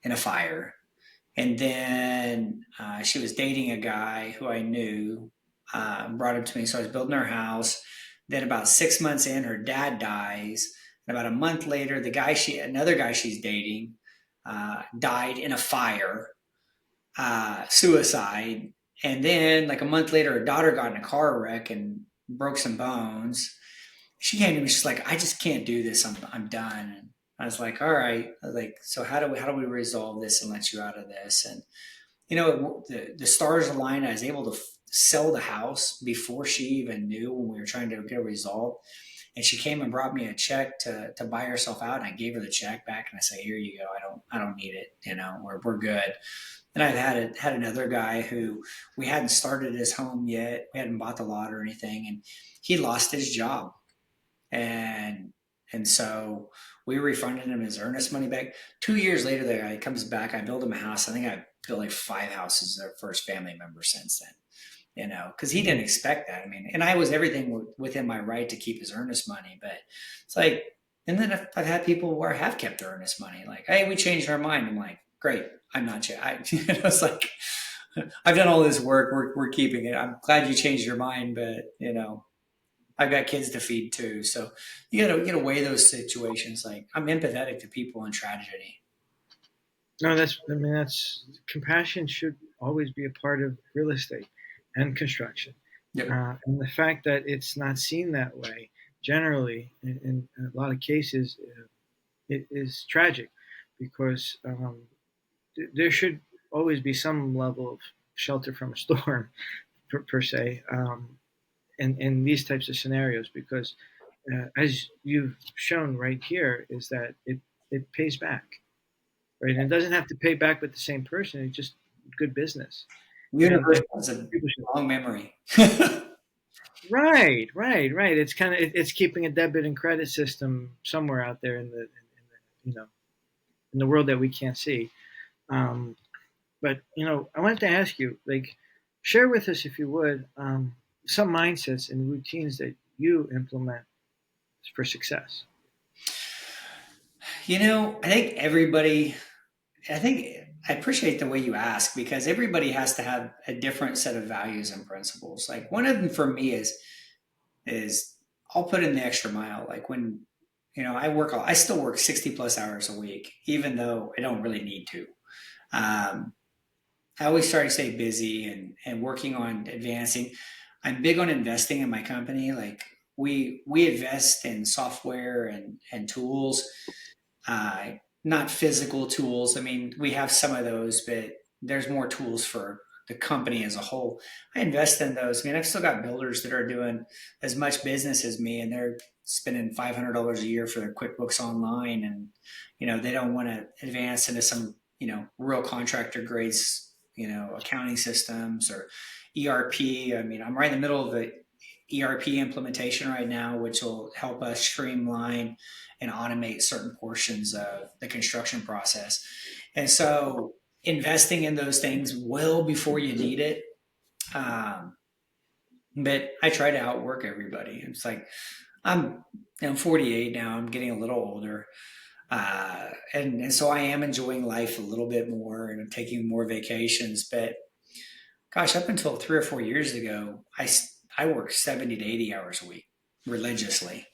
in a fire. And then she was dating a guy who I knew, brought him to me. So I was building her house. Then about 6 months in, her dad dies. And about a month later, another guy she's dating, died in a fire, suicide. And then like a month later, her daughter got in a car wreck and broke some bones. She came to me. She's like, I just can't do this. I'm done. And I was like, all right. I was like, so how do we resolve this and let you out of this? And the stars aligned. I was able to sell the house before she even knew when we were trying to get a result. And she came and brought me a check to buy herself out. And I gave her the check back and I said, here you go. I don't need it. We're good. And I had another guy who we hadn't started his home yet. We hadn't bought the lot or anything. And he lost his job. And so we refunded him his earnest money back. 2 years later, the guy comes back. I built him a house. I think I built like 5 houses their first family member since then. Because he didn't expect that. I mean, and I was everything within my right to keep his earnest money, but it's like, and then I've had people where I have kept their earnest money, like, hey, we changed our mind. I'm like, great, I'm not. It's like I've done all this work. We're keeping it. I'm glad you changed your mind, but I've got kids to feed too. So you gotta weigh those situations. Like I'm empathetic to people in tragedy. No, that's compassion should always be a part of real estate and construction. Yep. And the fact that it's not seen that way generally in a lot of cases, it is tragic, because there should always be some level of shelter from a storm, per se, in these types of scenarios, because as you've shown right here, is that it pays back, right? And it doesn't have to pay back with the same person. It's just good business, and Universal has a people should. long memory. Right, right, right. It's kind of it's keeping a debit and credit system somewhere out there in the world that we can't see. Um, but I wanted to ask you, like, share with us if you would some mindsets and routines that you implement for success. I think everybody, I think I appreciate the way you ask because everybody has to have a different set of values and principles. Like one of them for me is I'll put in the extra mile. Like when, I still work 60 plus hours a week, even though I don't really need to. Um, I always try to stay busy and working on advancing. I'm big on investing in my company. Like we invest in software and tools, uh, not physical tools. I mean, we have some of those, but there's more tools for the company as a whole. I invest in those. I mean, I've still got builders that are doing as much business as me, and they're spending $500 a year for their QuickBooks Online, and they don't want to advance into some real contractor grades, accounting systems or ERP. I mean, I'm right in the middle of the ERP implementation right now, which will help us streamline and automate certain portions of the construction process. And so investing in those things well before you need it. Um, but I try to outwork everybody. It's like I'm 48 now. I'm getting a little older. And so I am enjoying life a little bit more and I'm taking more vacations. But gosh, up until 3 or 4 years ago, I worked 70 to 80 hours a week religiously.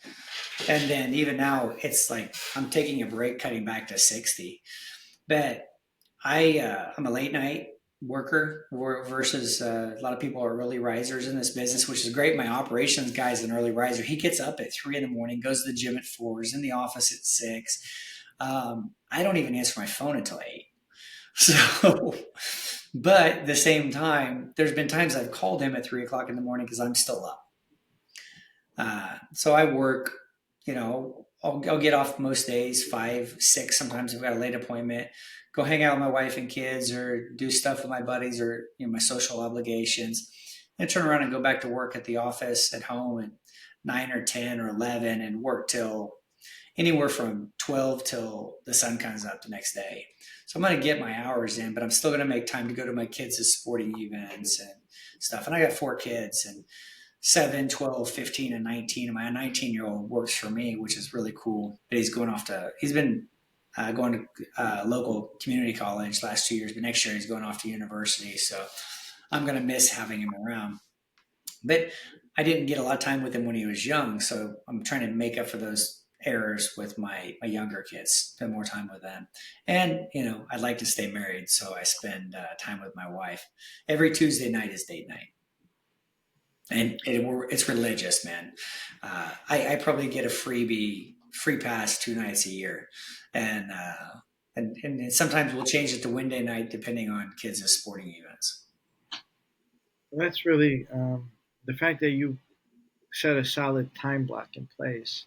And then even now, it's like I'm taking a break, cutting back to 60. But I'm a late night worker versus a lot of people are early risers in this business, which is great. My operations guy is an early riser. He gets up at 3 in the morning, goes to the gym at 4, is in the office at 6. I don't even answer my phone until 8. So, but at the same time, there's been times I've called him at 3 o'clock in the morning because I'm still up. So I work, I'll get off most days, 5, 6. Sometimes I've got a late appointment, go hang out with my wife and kids or do stuff with my buddies or, my social obligations. And turn around and go back to work at the office at home at 9 or 10 or 11 and work till anywhere from 12 till the sun comes up the next day. So I'm going to get my hours in, but I'm still going to make time to go to my kids' sporting events and stuff. And I got 4 kids and 7, 12, 15, and 19. And my 19-year-old works for me, which is really cool. But he's been going to local community college last 2 years, but next year he's going off to university. So I'm going to miss having him around. But I didn't get a lot of time with him when he was young. So I'm trying to make up for those errors with my younger kids, spend more time with them. And, I'd like to stay married. So I spend time with my wife. Every Tuesday night is date night and it's religious, man. I probably get a free pass 2 nights a year, and and sometimes we'll change it to Wednesday night depending on kids' sporting events. Well, that's really the fact that you set a solid time block in place.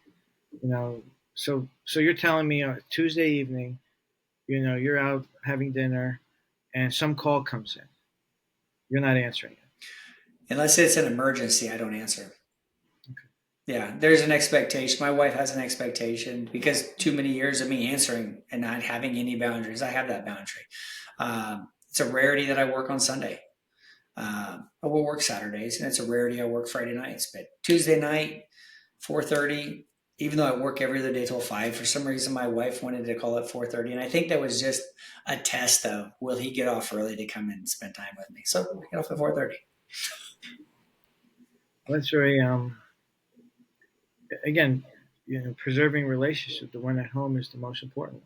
You know, so you're telling me on Tuesday evening, you're out having dinner, and some call comes in. You're not answering it. Unless it's an emergency, I don't answer. Yeah, there's an expectation. My wife has an expectation because too many years of me answering and not having any boundaries. I have that boundary. It's a rarity that I work on Sunday. I will work Saturdays, and it's a rarity I work Friday nights. But Tuesday night, 4:30. Even though I work every other day till 5, for some reason my wife wanted to call at 4:30, and I think that was just a test of will he get off early to come and spend time with me. So I get off at 4:30. Well, that's very again, preserving relationship. The one at home is the most important,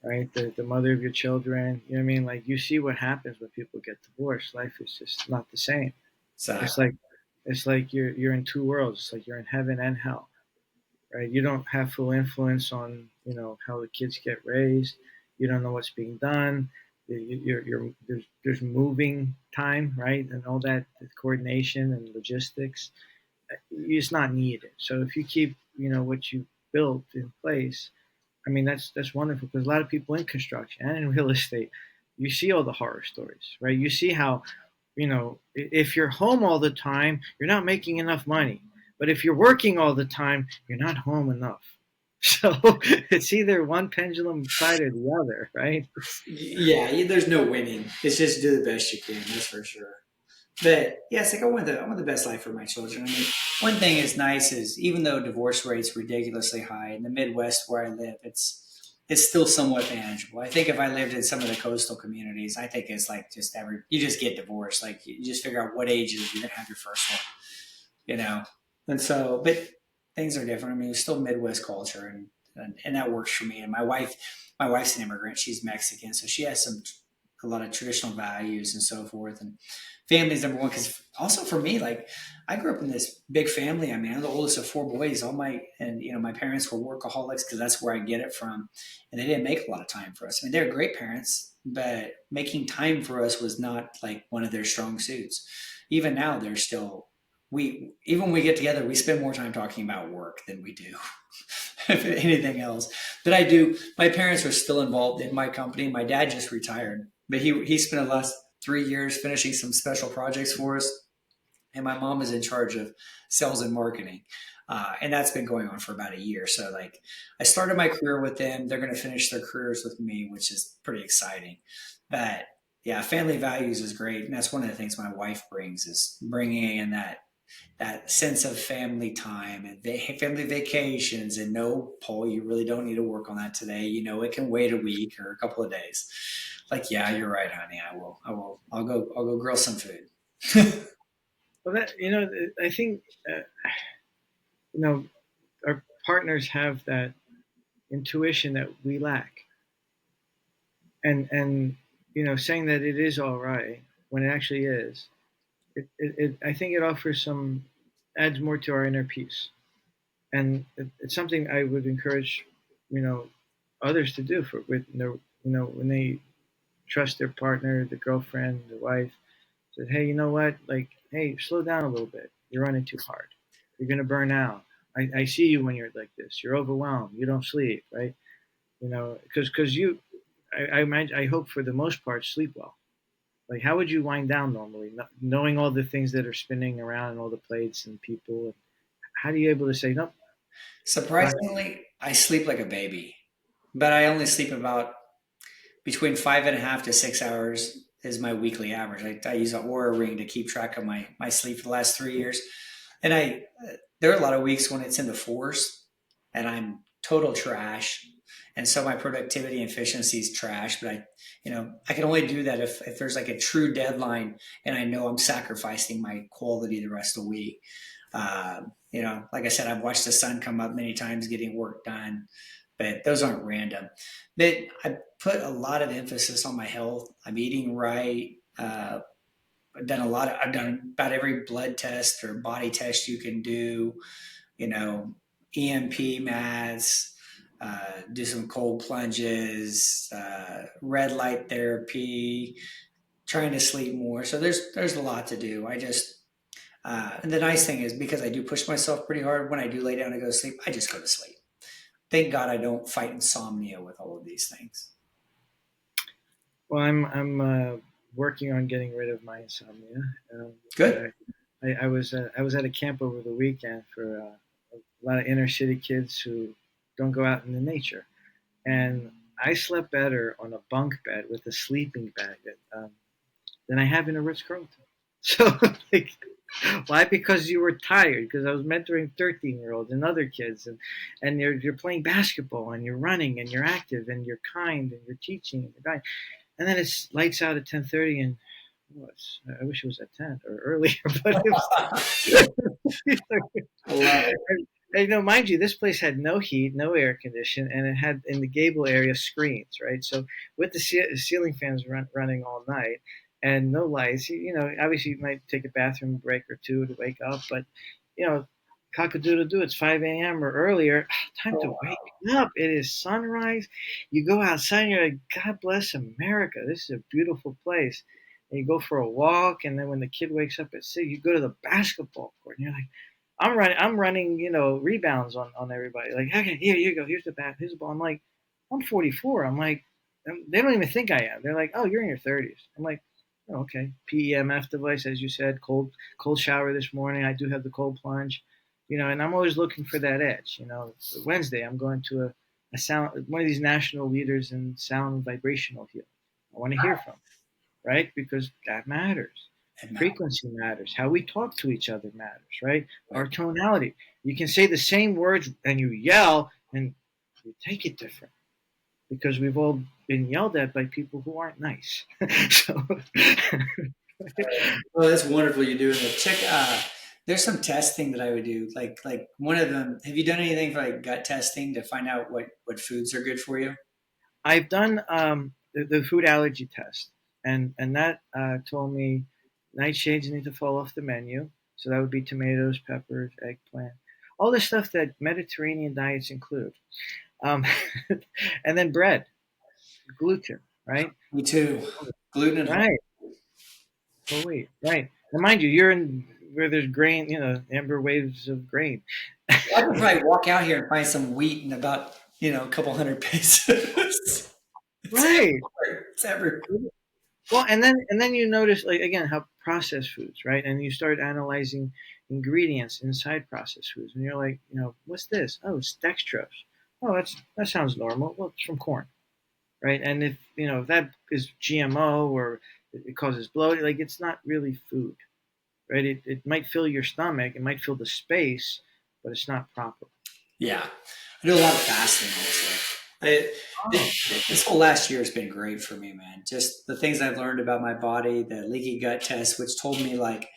right? The mother of your children. You know what I mean? Like you see what happens when people get divorced. Life is just not the same. So It's like you're in two worlds. It's like you're in heaven and hell, right? You don't have full influence on how the kids get raised. You don't know what's being done. There's moving time, right, and all that coordination and logistics. it's not needed. So if you keep, what you built in place, I mean, that's wonderful, because a lot of people in construction and in real estate, you see all the horror stories, right? You see how, if you're home all the time, you're not making enough money. But if you're working all the time, you're not home enough. So it's either one pendulum side or the other, right? Yeah, there's no winning. It's just do the best you can. That's for sure. But yeah, it's like I want the best life for my children. I mean, one thing is nice is even though divorce rates ridiculously high in the Midwest where I live, it's still somewhat manageable. I think if I lived in some of the coastal communities, I think it's like just you just get divorced. Like you just figure out what age you're gonna have your first one, you know. And so, but things are different. I mean, it's still Midwest culture, and that works for me. And my wife's an immigrant. She's Mexican, so she has a lot of traditional values and so forth. And family is number one because also for me, like I grew up in this big family. I mean, I'm the oldest of four boys. My parents were workaholics because that's where I get it from, and they didn't make a lot of time for us. I mean, they're great parents, but making time for us was not like one of their strong suits. Even now, they're still we even when we get together, we spend more time talking about work than we do if anything else. But I do. My parents are still involved in my company. My dad just retired, but he spent the last 3 years finishing some special projects for us. And my mom is in charge of sales and marketing. And that's been going on for about a year. So like I started my career with them. They're going to finish their careers with me, which is pretty exciting. But yeah, family values is great. And that's one of the things my wife brings is bringing in that sense of family time and family vacations. And no, Paul, you really don't need to work on that today. It can wait a week or a couple of days. Like, yeah, you're right, honey. I'll go grill some food. Well, I think, you know, our partners have that intuition that we lack, and saying that it is all right when it actually is. I think it offers some adds more to our inner peace, and it's something I would encourage, you know, others to do for with their, when they trust their partner, the girlfriend, the wife, said, hey, you know what, like, hey, slow down a little bit. You're running too hard. You're gonna burn out. I see you when you're like this. You're overwhelmed. You don't sleep, right? Because I imagine, I hope for the most part, sleep well. Like, how would you wind down normally, knowing all the things that are spinning around and all the plates and people? How are you able to say no? Not Surprisingly, I sleep like a baby, but I only sleep about between 5.5 to 6 hours is my weekly average. I use an Aura ring to keep track of my sleep for the last 3 years, and there are a lot of weeks when it's in the fours, and I'm total trash, and so my productivity and efficiency is trash. But I can only do that if there's like a true deadline, and I know I'm sacrificing my quality the rest of the week. Like I said, I've watched the sun come up many times getting work done, but those aren't random. But I put a lot of emphasis on my health. I'm eating right. I've done about every blood test or body test you can do, you know, EMP mats, do some cold plunges, red light therapy, trying to sleep more. So there's a lot to do. And the nice thing is because I do push myself pretty hard when I do lay down and go to sleep, I just go to sleep. Thank God I don't fight insomnia with all of these things. Well, I'm working on getting rid of my insomnia. Um, Good. I was at a camp over the weekend for a lot of inner city kids who don't go out in the nature, and I slept better on a bunk bed with a sleeping bag than I have in a Ritz Carlton. So, like, why? Because you were tired. Because I was mentoring 13-year-olds and other kids, and you're playing basketball and you're running and you're active and you're kind and you're teaching and you're kind. And then it's lights out at 10:30, and I wish it was at 10 or earlier, but it was. I love it. And, mind you, this place had no heat, no air condition, and it had in the gable area screens, right? So with the ceiling fans running all night and no lights, obviously you might take a bathroom break or two to wake up, but you know, cock-a-doodle doo, it's 5 a.m. or earlier. Time Oh, to wow. wake up. It is sunrise. You go outside and you're like, God bless America. This is a beautiful place. And you go for a walk, and then when the kid wakes up at 6, you go to the basketball court, and you're like, I'm running, rebounds on everybody. Like, okay, here you go. Here's the bat. Here's the ball. I'm like, I'm 44. I'm like, they don't even think I am. They're like, oh, you're in your 30s. I'm like, oh, okay. PEMF device, as you said, cold shower this morning. I do have the cold plunge, and I'm always looking for that edge. Wednesday I'm going to a sound one of these national leaders in sound vibrational healing. I want to hear from, right? Because that matters. And Frequency matters. How we talk to each other matters, right? right. Our tonality. You can say the same words and you yell and you take it different because we've all been yelled at by people who aren't nice. So, Well, that's wonderful you're doing it. Check. There's some testing that I would do. Like one of them. Have you done anything for like gut testing to find out what foods are good for you? I've done the food allergy test, and that told me nightshades need to fall off the menu. So that would be tomatoes, peppers, eggplant, all the stuff that Mediterranean diets include. Um, and then bread, gluten, right? Me too. Gluten and whole. Right. Well, wait, right. And mind you, you're in where there's grain, amber waves of grain. I could probably walk out here and find some wheat in about a couple hundred pesos. It's Right. everywhere. It's everywhere. Well, and then you notice, like, again, how processed foods, right? And you start analyzing ingredients inside processed foods, and you're like, what's this? Oh, it's dextrose. Oh, that sounds normal. Well, it's from corn, right? And if that is GMO or it causes bloating, like, it's not really food, right? It might fill your stomach, it might fill the space, but it's not proper. Yeah, I do a lot of fasting also. I, Oh, this whole last year has been great for me, man. Just the things I've learned about my body, the leaky gut test, which told me like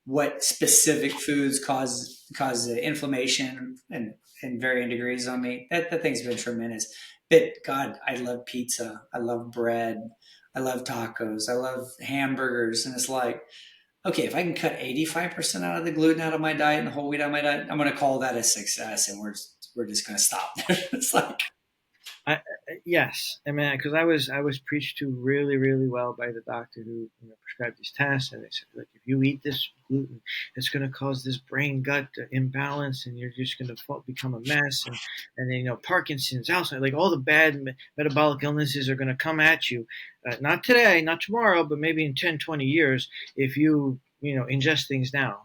what specific foods cause inflammation and in varying degrees on me. That thing's been tremendous. But God, I love pizza. I love bread. I love tacos. I love hamburgers. And it's like, okay, if I can cut 85% out of the gluten out of my diet and the whole wheat out of my diet, I'm going to call that a success. And we're just going to stop there. It's like, yes, I mean, because I was preached to really, really well by the doctor who prescribed these tests, and they said, like, if you eat this gluten, it's going to cause this brain gut imbalance, and you're just going to become a mess, and then Parkinson's, Alzheimer's, like all the bad metabolic illnesses are going to come at you, not today, not tomorrow, but maybe in 10, 20 years if you ingest things now.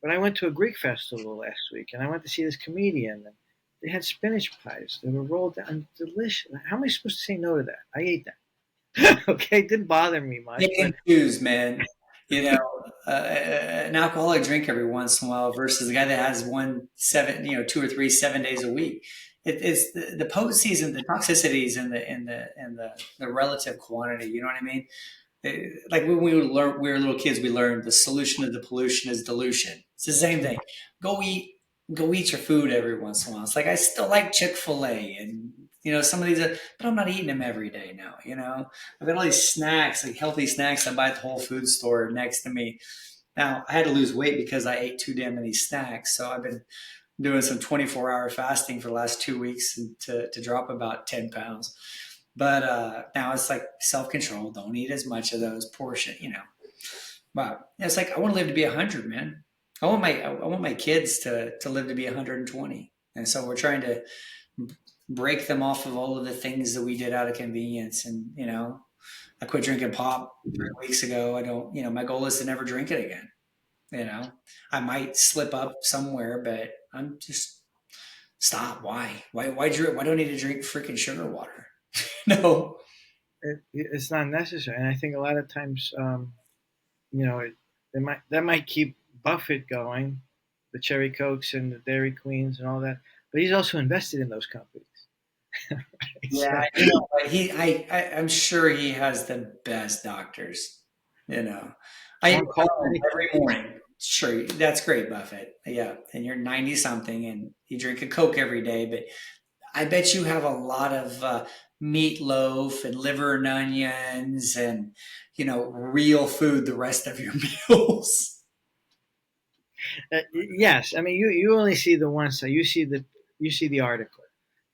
But I went to a Greek festival last week, and I went to see this comedian. And they had spinach pies. They were rolled down, delicious. How am I supposed to say no to that? I ate that. Okay, it didn't bother me much, pick but and choose, man. You know, an alcoholic drink every once in a while versus a guy that has one seven, 2 or 3, 7 days a week. It's the potencies and the toxicities and the relative quantity. You know what I mean? Like when we were little kids, we learned the solution of the pollution is dilution. It's the same thing. Go eat, go eat your food every once in a while. It's like I still like Chick-fil-A and some of these, but I'm not eating them every day now. I've got all these snacks, like healthy snacks I buy at the Whole Food store next to me. Now I had to lose weight because I ate too damn many snacks, so I've been doing some 24-hour fasting for the last 2 weeks to drop about 10 pounds. But now it's like self control. Don't eat as much of those portion. But it's like I want to live to be 100, man. I want my kids to live to be 120, and so we're trying to break them off of all of the things that we did out of convenience. And I quit drinking pop 3 weeks ago. I don't. My goal is to never drink it again. You know, I might slip up somewhere, but I'm just stop. Why? Why don't I need to drink freaking sugar water? No. it's not necessary. And I think a lot of times, that might keep Buffett going, the Cherry Cokes and the Dairy Queens and all that. But he's also invested in those companies. Right? Yeah, So, but I'm sure he has the best doctors. You know, I on call tell him every 24/7. morning. Sure, that's great, Buffett. Yeah, and you're 90 something, and you drink a Coke every day, but I bet you have a lot of meatloaf and liver and onions and real food the rest of your meals. Yes, I mean you only see the one side. You see the article,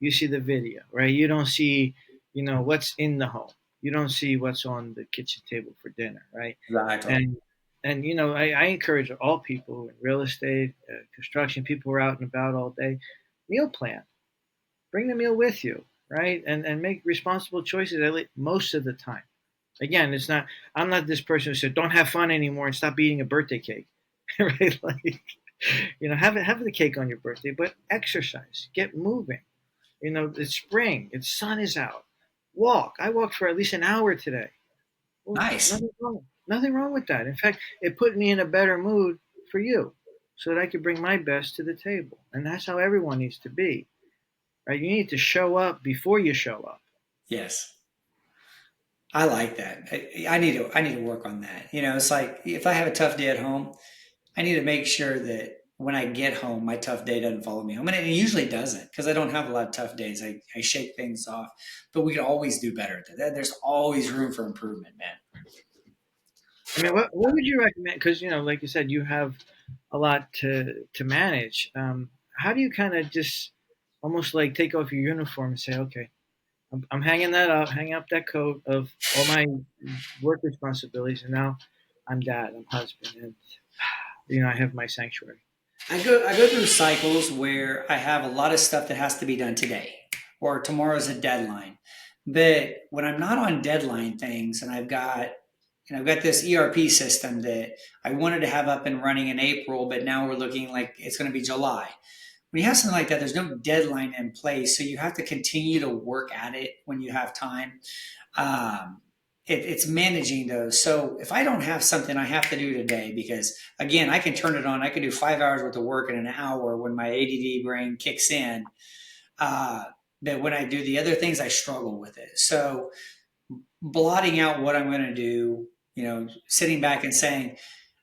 you see the video, right? You don't see what's in the home. You don't see what's on the kitchen table for dinner, right? Exactly. And And I encourage all people in real estate, construction, people who are out and about all day, meal plan. Bring the meal with you, right? And make responsible choices at least most of the time. Again, it's not. I'm not this person who said don't have fun anymore and stop eating a birthday cake, right? Like, have the cake on your birthday, but exercise, get moving. It's spring, it's sun is out. Walk. I walked for at least an hour today. Well, Nice. nothing wrong with that. In fact, it put me in a better mood for you, so that I could bring my best to the table. And that's how everyone needs to be, right? You need to show up before you show up. Yes. I like that. I need to work on that. It's like if I have a tough day at home, I need to make sure that when I get home, my tough day doesn't follow me home. And it usually doesn't because I don't have a lot of tough days. I shake things off, but we can always do better at that. There's always room for improvement, man. I mean, what would you recommend? Because like you said, you have a lot to manage. How do you kind of just almost like take off your uniform and say, okay, I'm hanging that up, hanging up that coat of all my work responsibilities, and now I'm dad, I'm husband, and I have my sanctuary. I go through cycles where I have a lot of stuff that has to be done today or tomorrow's a deadline. But when I'm not on deadline things and I've got this ERP system that I wanted to have up and running in April, but now we're looking like it's going to be July. When you have something like that, there's no deadline in place, so you have to continue to work at it when you have time. It's managing those. So if I don't have something I have to do today, because again, I can turn it on, I can do 5 hours worth of work in an hour when my ADD brain kicks in. Uh, but when I do the other things, I struggle with it. So blotting out what I'm going to do, sitting back and saying,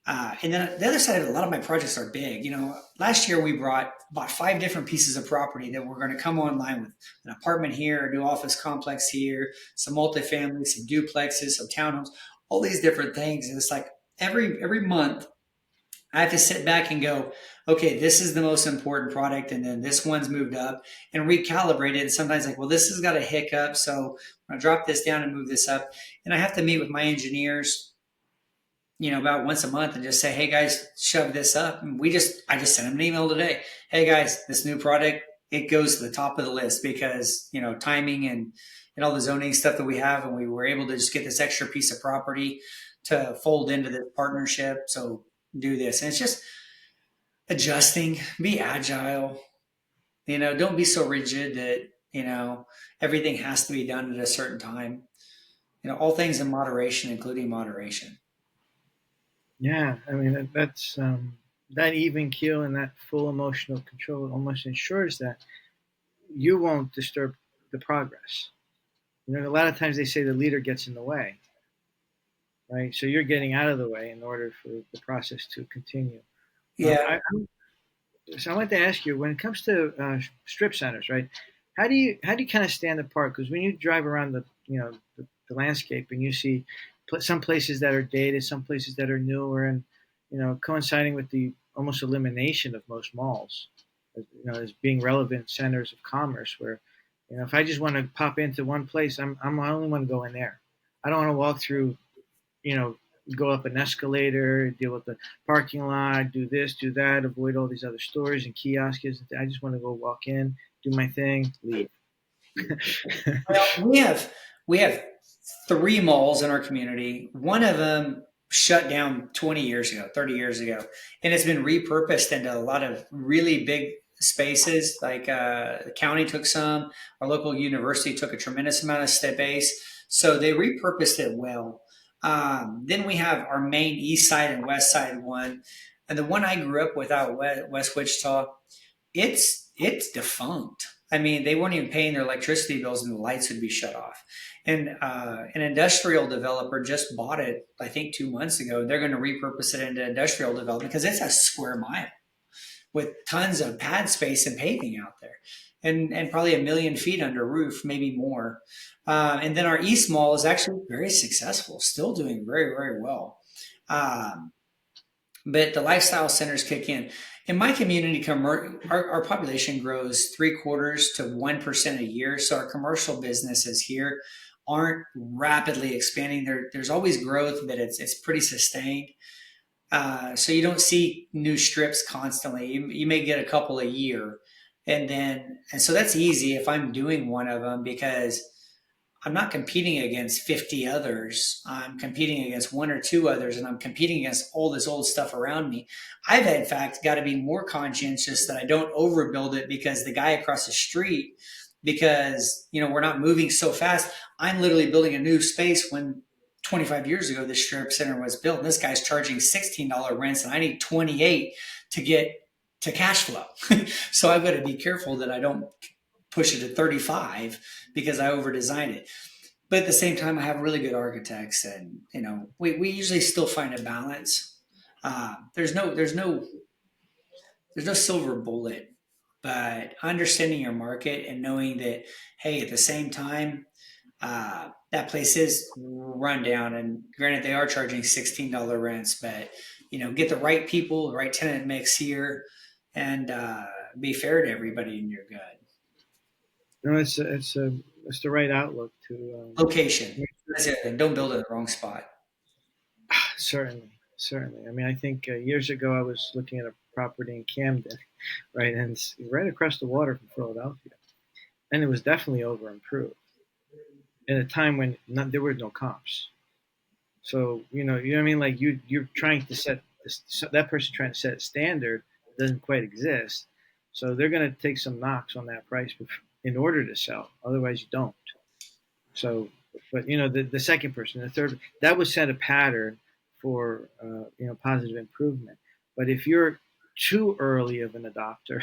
and then the other side of it, a lot of my projects are big. Last year we bought 5 different pieces of property that were going to come online with an apartment here, a new office complex here, some multifamily, some duplexes, some townhomes, all these different things. And it's like every month I have to sit back and go, okay, this is the most important product, and then this one's moved up and recalibrate it. And sometimes like, well, this has got a hiccup, so I'm gonna drop this down and move this up. And I have to meet with my engineers about once a month and just say, hey guys, shove this up. And I just sent them an email today. Hey guys, this new product, it goes to the top of the list because, timing and all the zoning stuff that we have. And we were able to just get this extra piece of property to fold into this partnership. So do this. And it's just adjusting, be agile, don't be so rigid that, everything has to be done at a certain time. All things in moderation, including moderation. Yeah, I mean that's that even keel and that full emotional control almost ensures that you won't disturb the progress. A lot of times they say the leader gets in the way, right? So you're getting out of the way in order for the process to continue. Yeah. So I wanted to ask you, when it comes to strip centers, right? How do you kind of stand apart? Because when you drive around the landscape and you see some places that are dated, some places that are newer, and coinciding with the almost elimination of most malls, as being relevant centers of commerce, where if I just want to pop into one place, I only want to go in there. I don't want to walk through you know, go up an escalator, deal with the parking lot, do this, do that, avoid all these other stores and kiosks. I just want to go walk in, do my thing, leave. Well, we have 3 malls in our community. One of them shut down 20 years ago, 30 years ago, and it's been repurposed into a lot of really big spaces. Like the county took some, our local university took a tremendous amount of space, so they repurposed it well. Then we have our main east side and west side one, and the one I grew up with out West Wichita, it's defunct. I mean, they weren't even paying their electricity bills, and the lights would be shut off. And an industrial developer just bought it, I think, 2 months ago. They're going to repurpose it into industrial development because it's a square mile with tons of pad space and paving out there, and probably 1 million feet under roof, maybe more. And then our East Mall is actually very successful, still doing very, very well. Um, but the lifestyle centers kick in. In my community, our population grows 0.75% to 1% a year. So our commercial businesses here aren't rapidly expanding. There's always growth, but it's pretty sustained. So you don't see new strips constantly. You may get a couple a year, and so that's easy if I'm doing one of them because I'm not competing against 50 others. I'm competing against one or two others, and I'm competing against all this old stuff around me. I've, in fact, got to be more conscientious that I don't overbuild it because the guy across the street, because, we're not moving so fast. I'm literally building a new space when 25 years ago, this strip center was built. And this guy's charging $16 rents, and I need 28 to get to cash flow. So I've got to be careful that I don't push it to 35 because I over designed it. But at the same time, I have really good architects, and we usually still find a balance. There's no silver bullet, but understanding your market and knowing that, hey, at the same time, that place is run down, and granted, they are charging $16 rents, but get the right people, the right tenant mix here, and be fair to everybody, and you're good. No, it's the right outlook to Location. make sure. That's the other thing. Don't build in the wrong spot. Certainly, certainly. I mean, I think years ago I was looking at a property in Camden, right, and it's right across the water from Philadelphia, and it was definitely over improved at a time when there were no comps. So you know what I mean. Like you're trying to set this, that person trying to set a standard that doesn't quite exist. So they're going to take some knocks on that price in order to sell. Otherwise, you don't. So, but the second person, the third, that would set a pattern for positive improvement. But if you're too early of an adopter,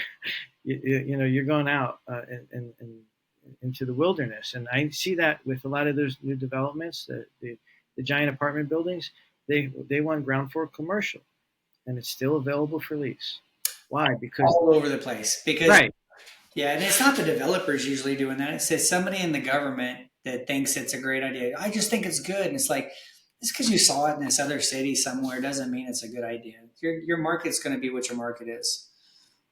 you're going out into the wilderness. And I see that with a lot of those new developments, the giant apartment buildings. They want ground floor commercial, and it's still available for lease. Why? Because All over the place. Because right, yeah, and it's not the developers usually doing that. It's somebody in the government that thinks it's a great idea. I just think it's good, and it's like just because you saw it in this other city somewhere doesn't mean it's a good idea. Your market's going to be what your market is.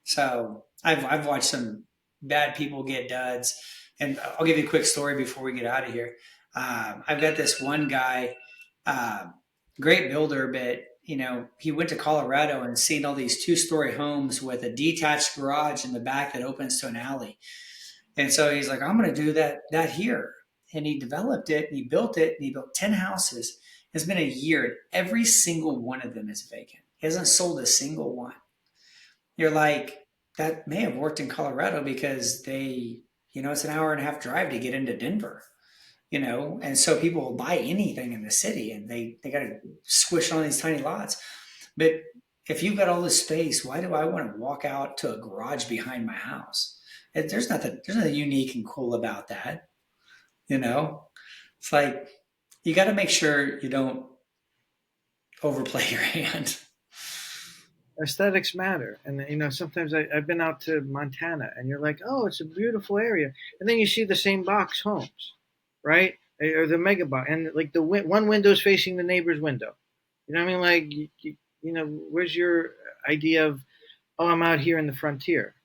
So I've watched some bad people get duds, and I'll give you a quick story before we get out of here. I've got this one guy, uh, great builder, but he went to Colorado and seen all these two-story homes with a detached garage in the back that opens to an alley, and so he's like, I'm going to do that here, and he developed it, and he built it, and he built 10 houses. It's been a year, and every single one of them is vacant. He hasn't sold a single one. You're like, that may have worked in Colorado because it's an hour and a half drive to get into Denver, and so people will buy anything in the city, and they got to squish on these tiny lots. But if you've got all this space, why do I want to walk out to a garage behind my house? There's nothing unique and cool about that, you know? It's like, you got to make sure you don't overplay your hand. aesthetics matter. And sometimes I've been out to Montana, and you're like, oh, it's a beautiful area, and then you see the same box homes, right? Or the mega box, and like one window's facing the neighbor's window. You know what I mean? Like, where's your idea of, oh, I'm out here in the frontier?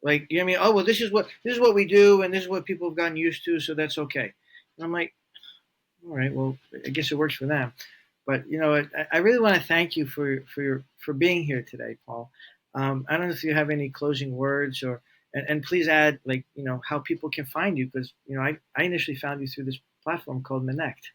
Like, you know what I mean? Oh, well, this is what we do, and this is what people have gotten used to, so that's okay. And I'm like, all right, well, I guess it works for them. But I really want to thank you for being here today, Paul. I don't know if you have any closing words, and please add, like, how people can find you, because I initially found you through this platform called Connect.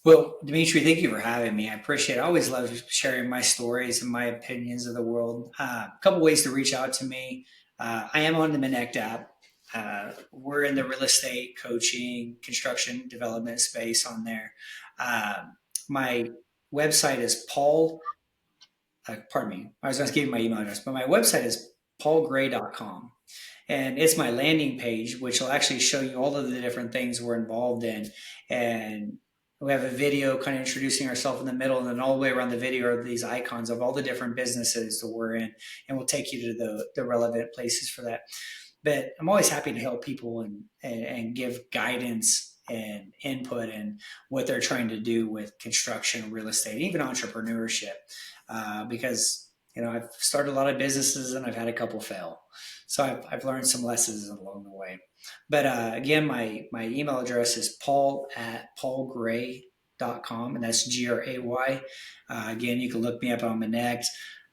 Well, Dimitri, thank you for having me. I appreciate it. I always love sharing my stories and my opinions of the world. A couple ways to reach out to me. I am on the Connect app. We're in the real estate coaching, construction development space on there. My website is pardon me, I was going to give you my email address, but my website is paulgray.com. And it's my landing page, which will actually show you all of the different things we're involved in. And we have a video kind of introducing ourselves in the middle, and then all the way around the video are these icons of all the different businesses that we're in. And we'll take you to the relevant places for that. But I'm always happy to help people and give guidance and input in what they're trying to do with construction, real estate, even entrepreneurship. Because I've started a lot of businesses and I've had a couple fail, so I've learned some lessons along the way. But again, my email address is paul@paulgray.com, gray.com, and that's Gray. Again, you can look me up on Connect,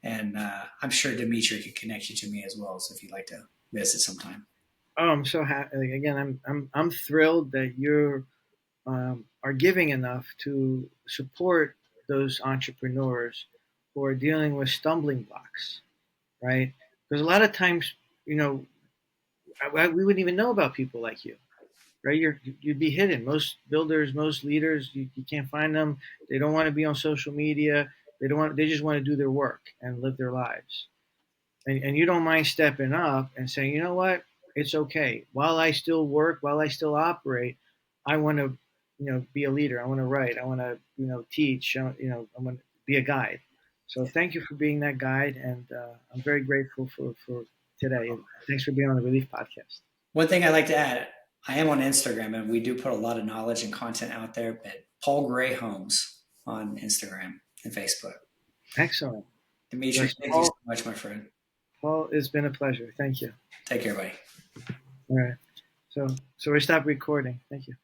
and I'm sure Dimitri could connect you to me as well. So if you'd like to visit sometime. Oh, I'm so happy. Like, again, I'm thrilled that you are giving enough to support those entrepreneurs who are dealing with stumbling blocks, right? Because a lot of times, you know, we wouldn't even know about people like you, right? You'd be hidden. Most builders, most leaders, you can't find them. They don't want to be on social media. They don't want. They just want to do their work and live their lives. And you don't mind stepping up and saying, you know what, it's okay. While I still work, while I still operate, I want to, be a leader. I want to write. I want to, teach. I want to be a guide. So thank you for being that guide, and I'm very grateful for today. And thanks for being on the Relief Podcast. One thing I'd like to add, I am on Instagram, and we do put a lot of knowledge and content out there. But Paul Gray Homes on Instagram and Facebook. Excellent. Dimitri, Yes, thank you so Paul. much, my friend. Paul, it's been a pleasure. Thank you. Take care, buddy. All right. So we stop recording. Thank you.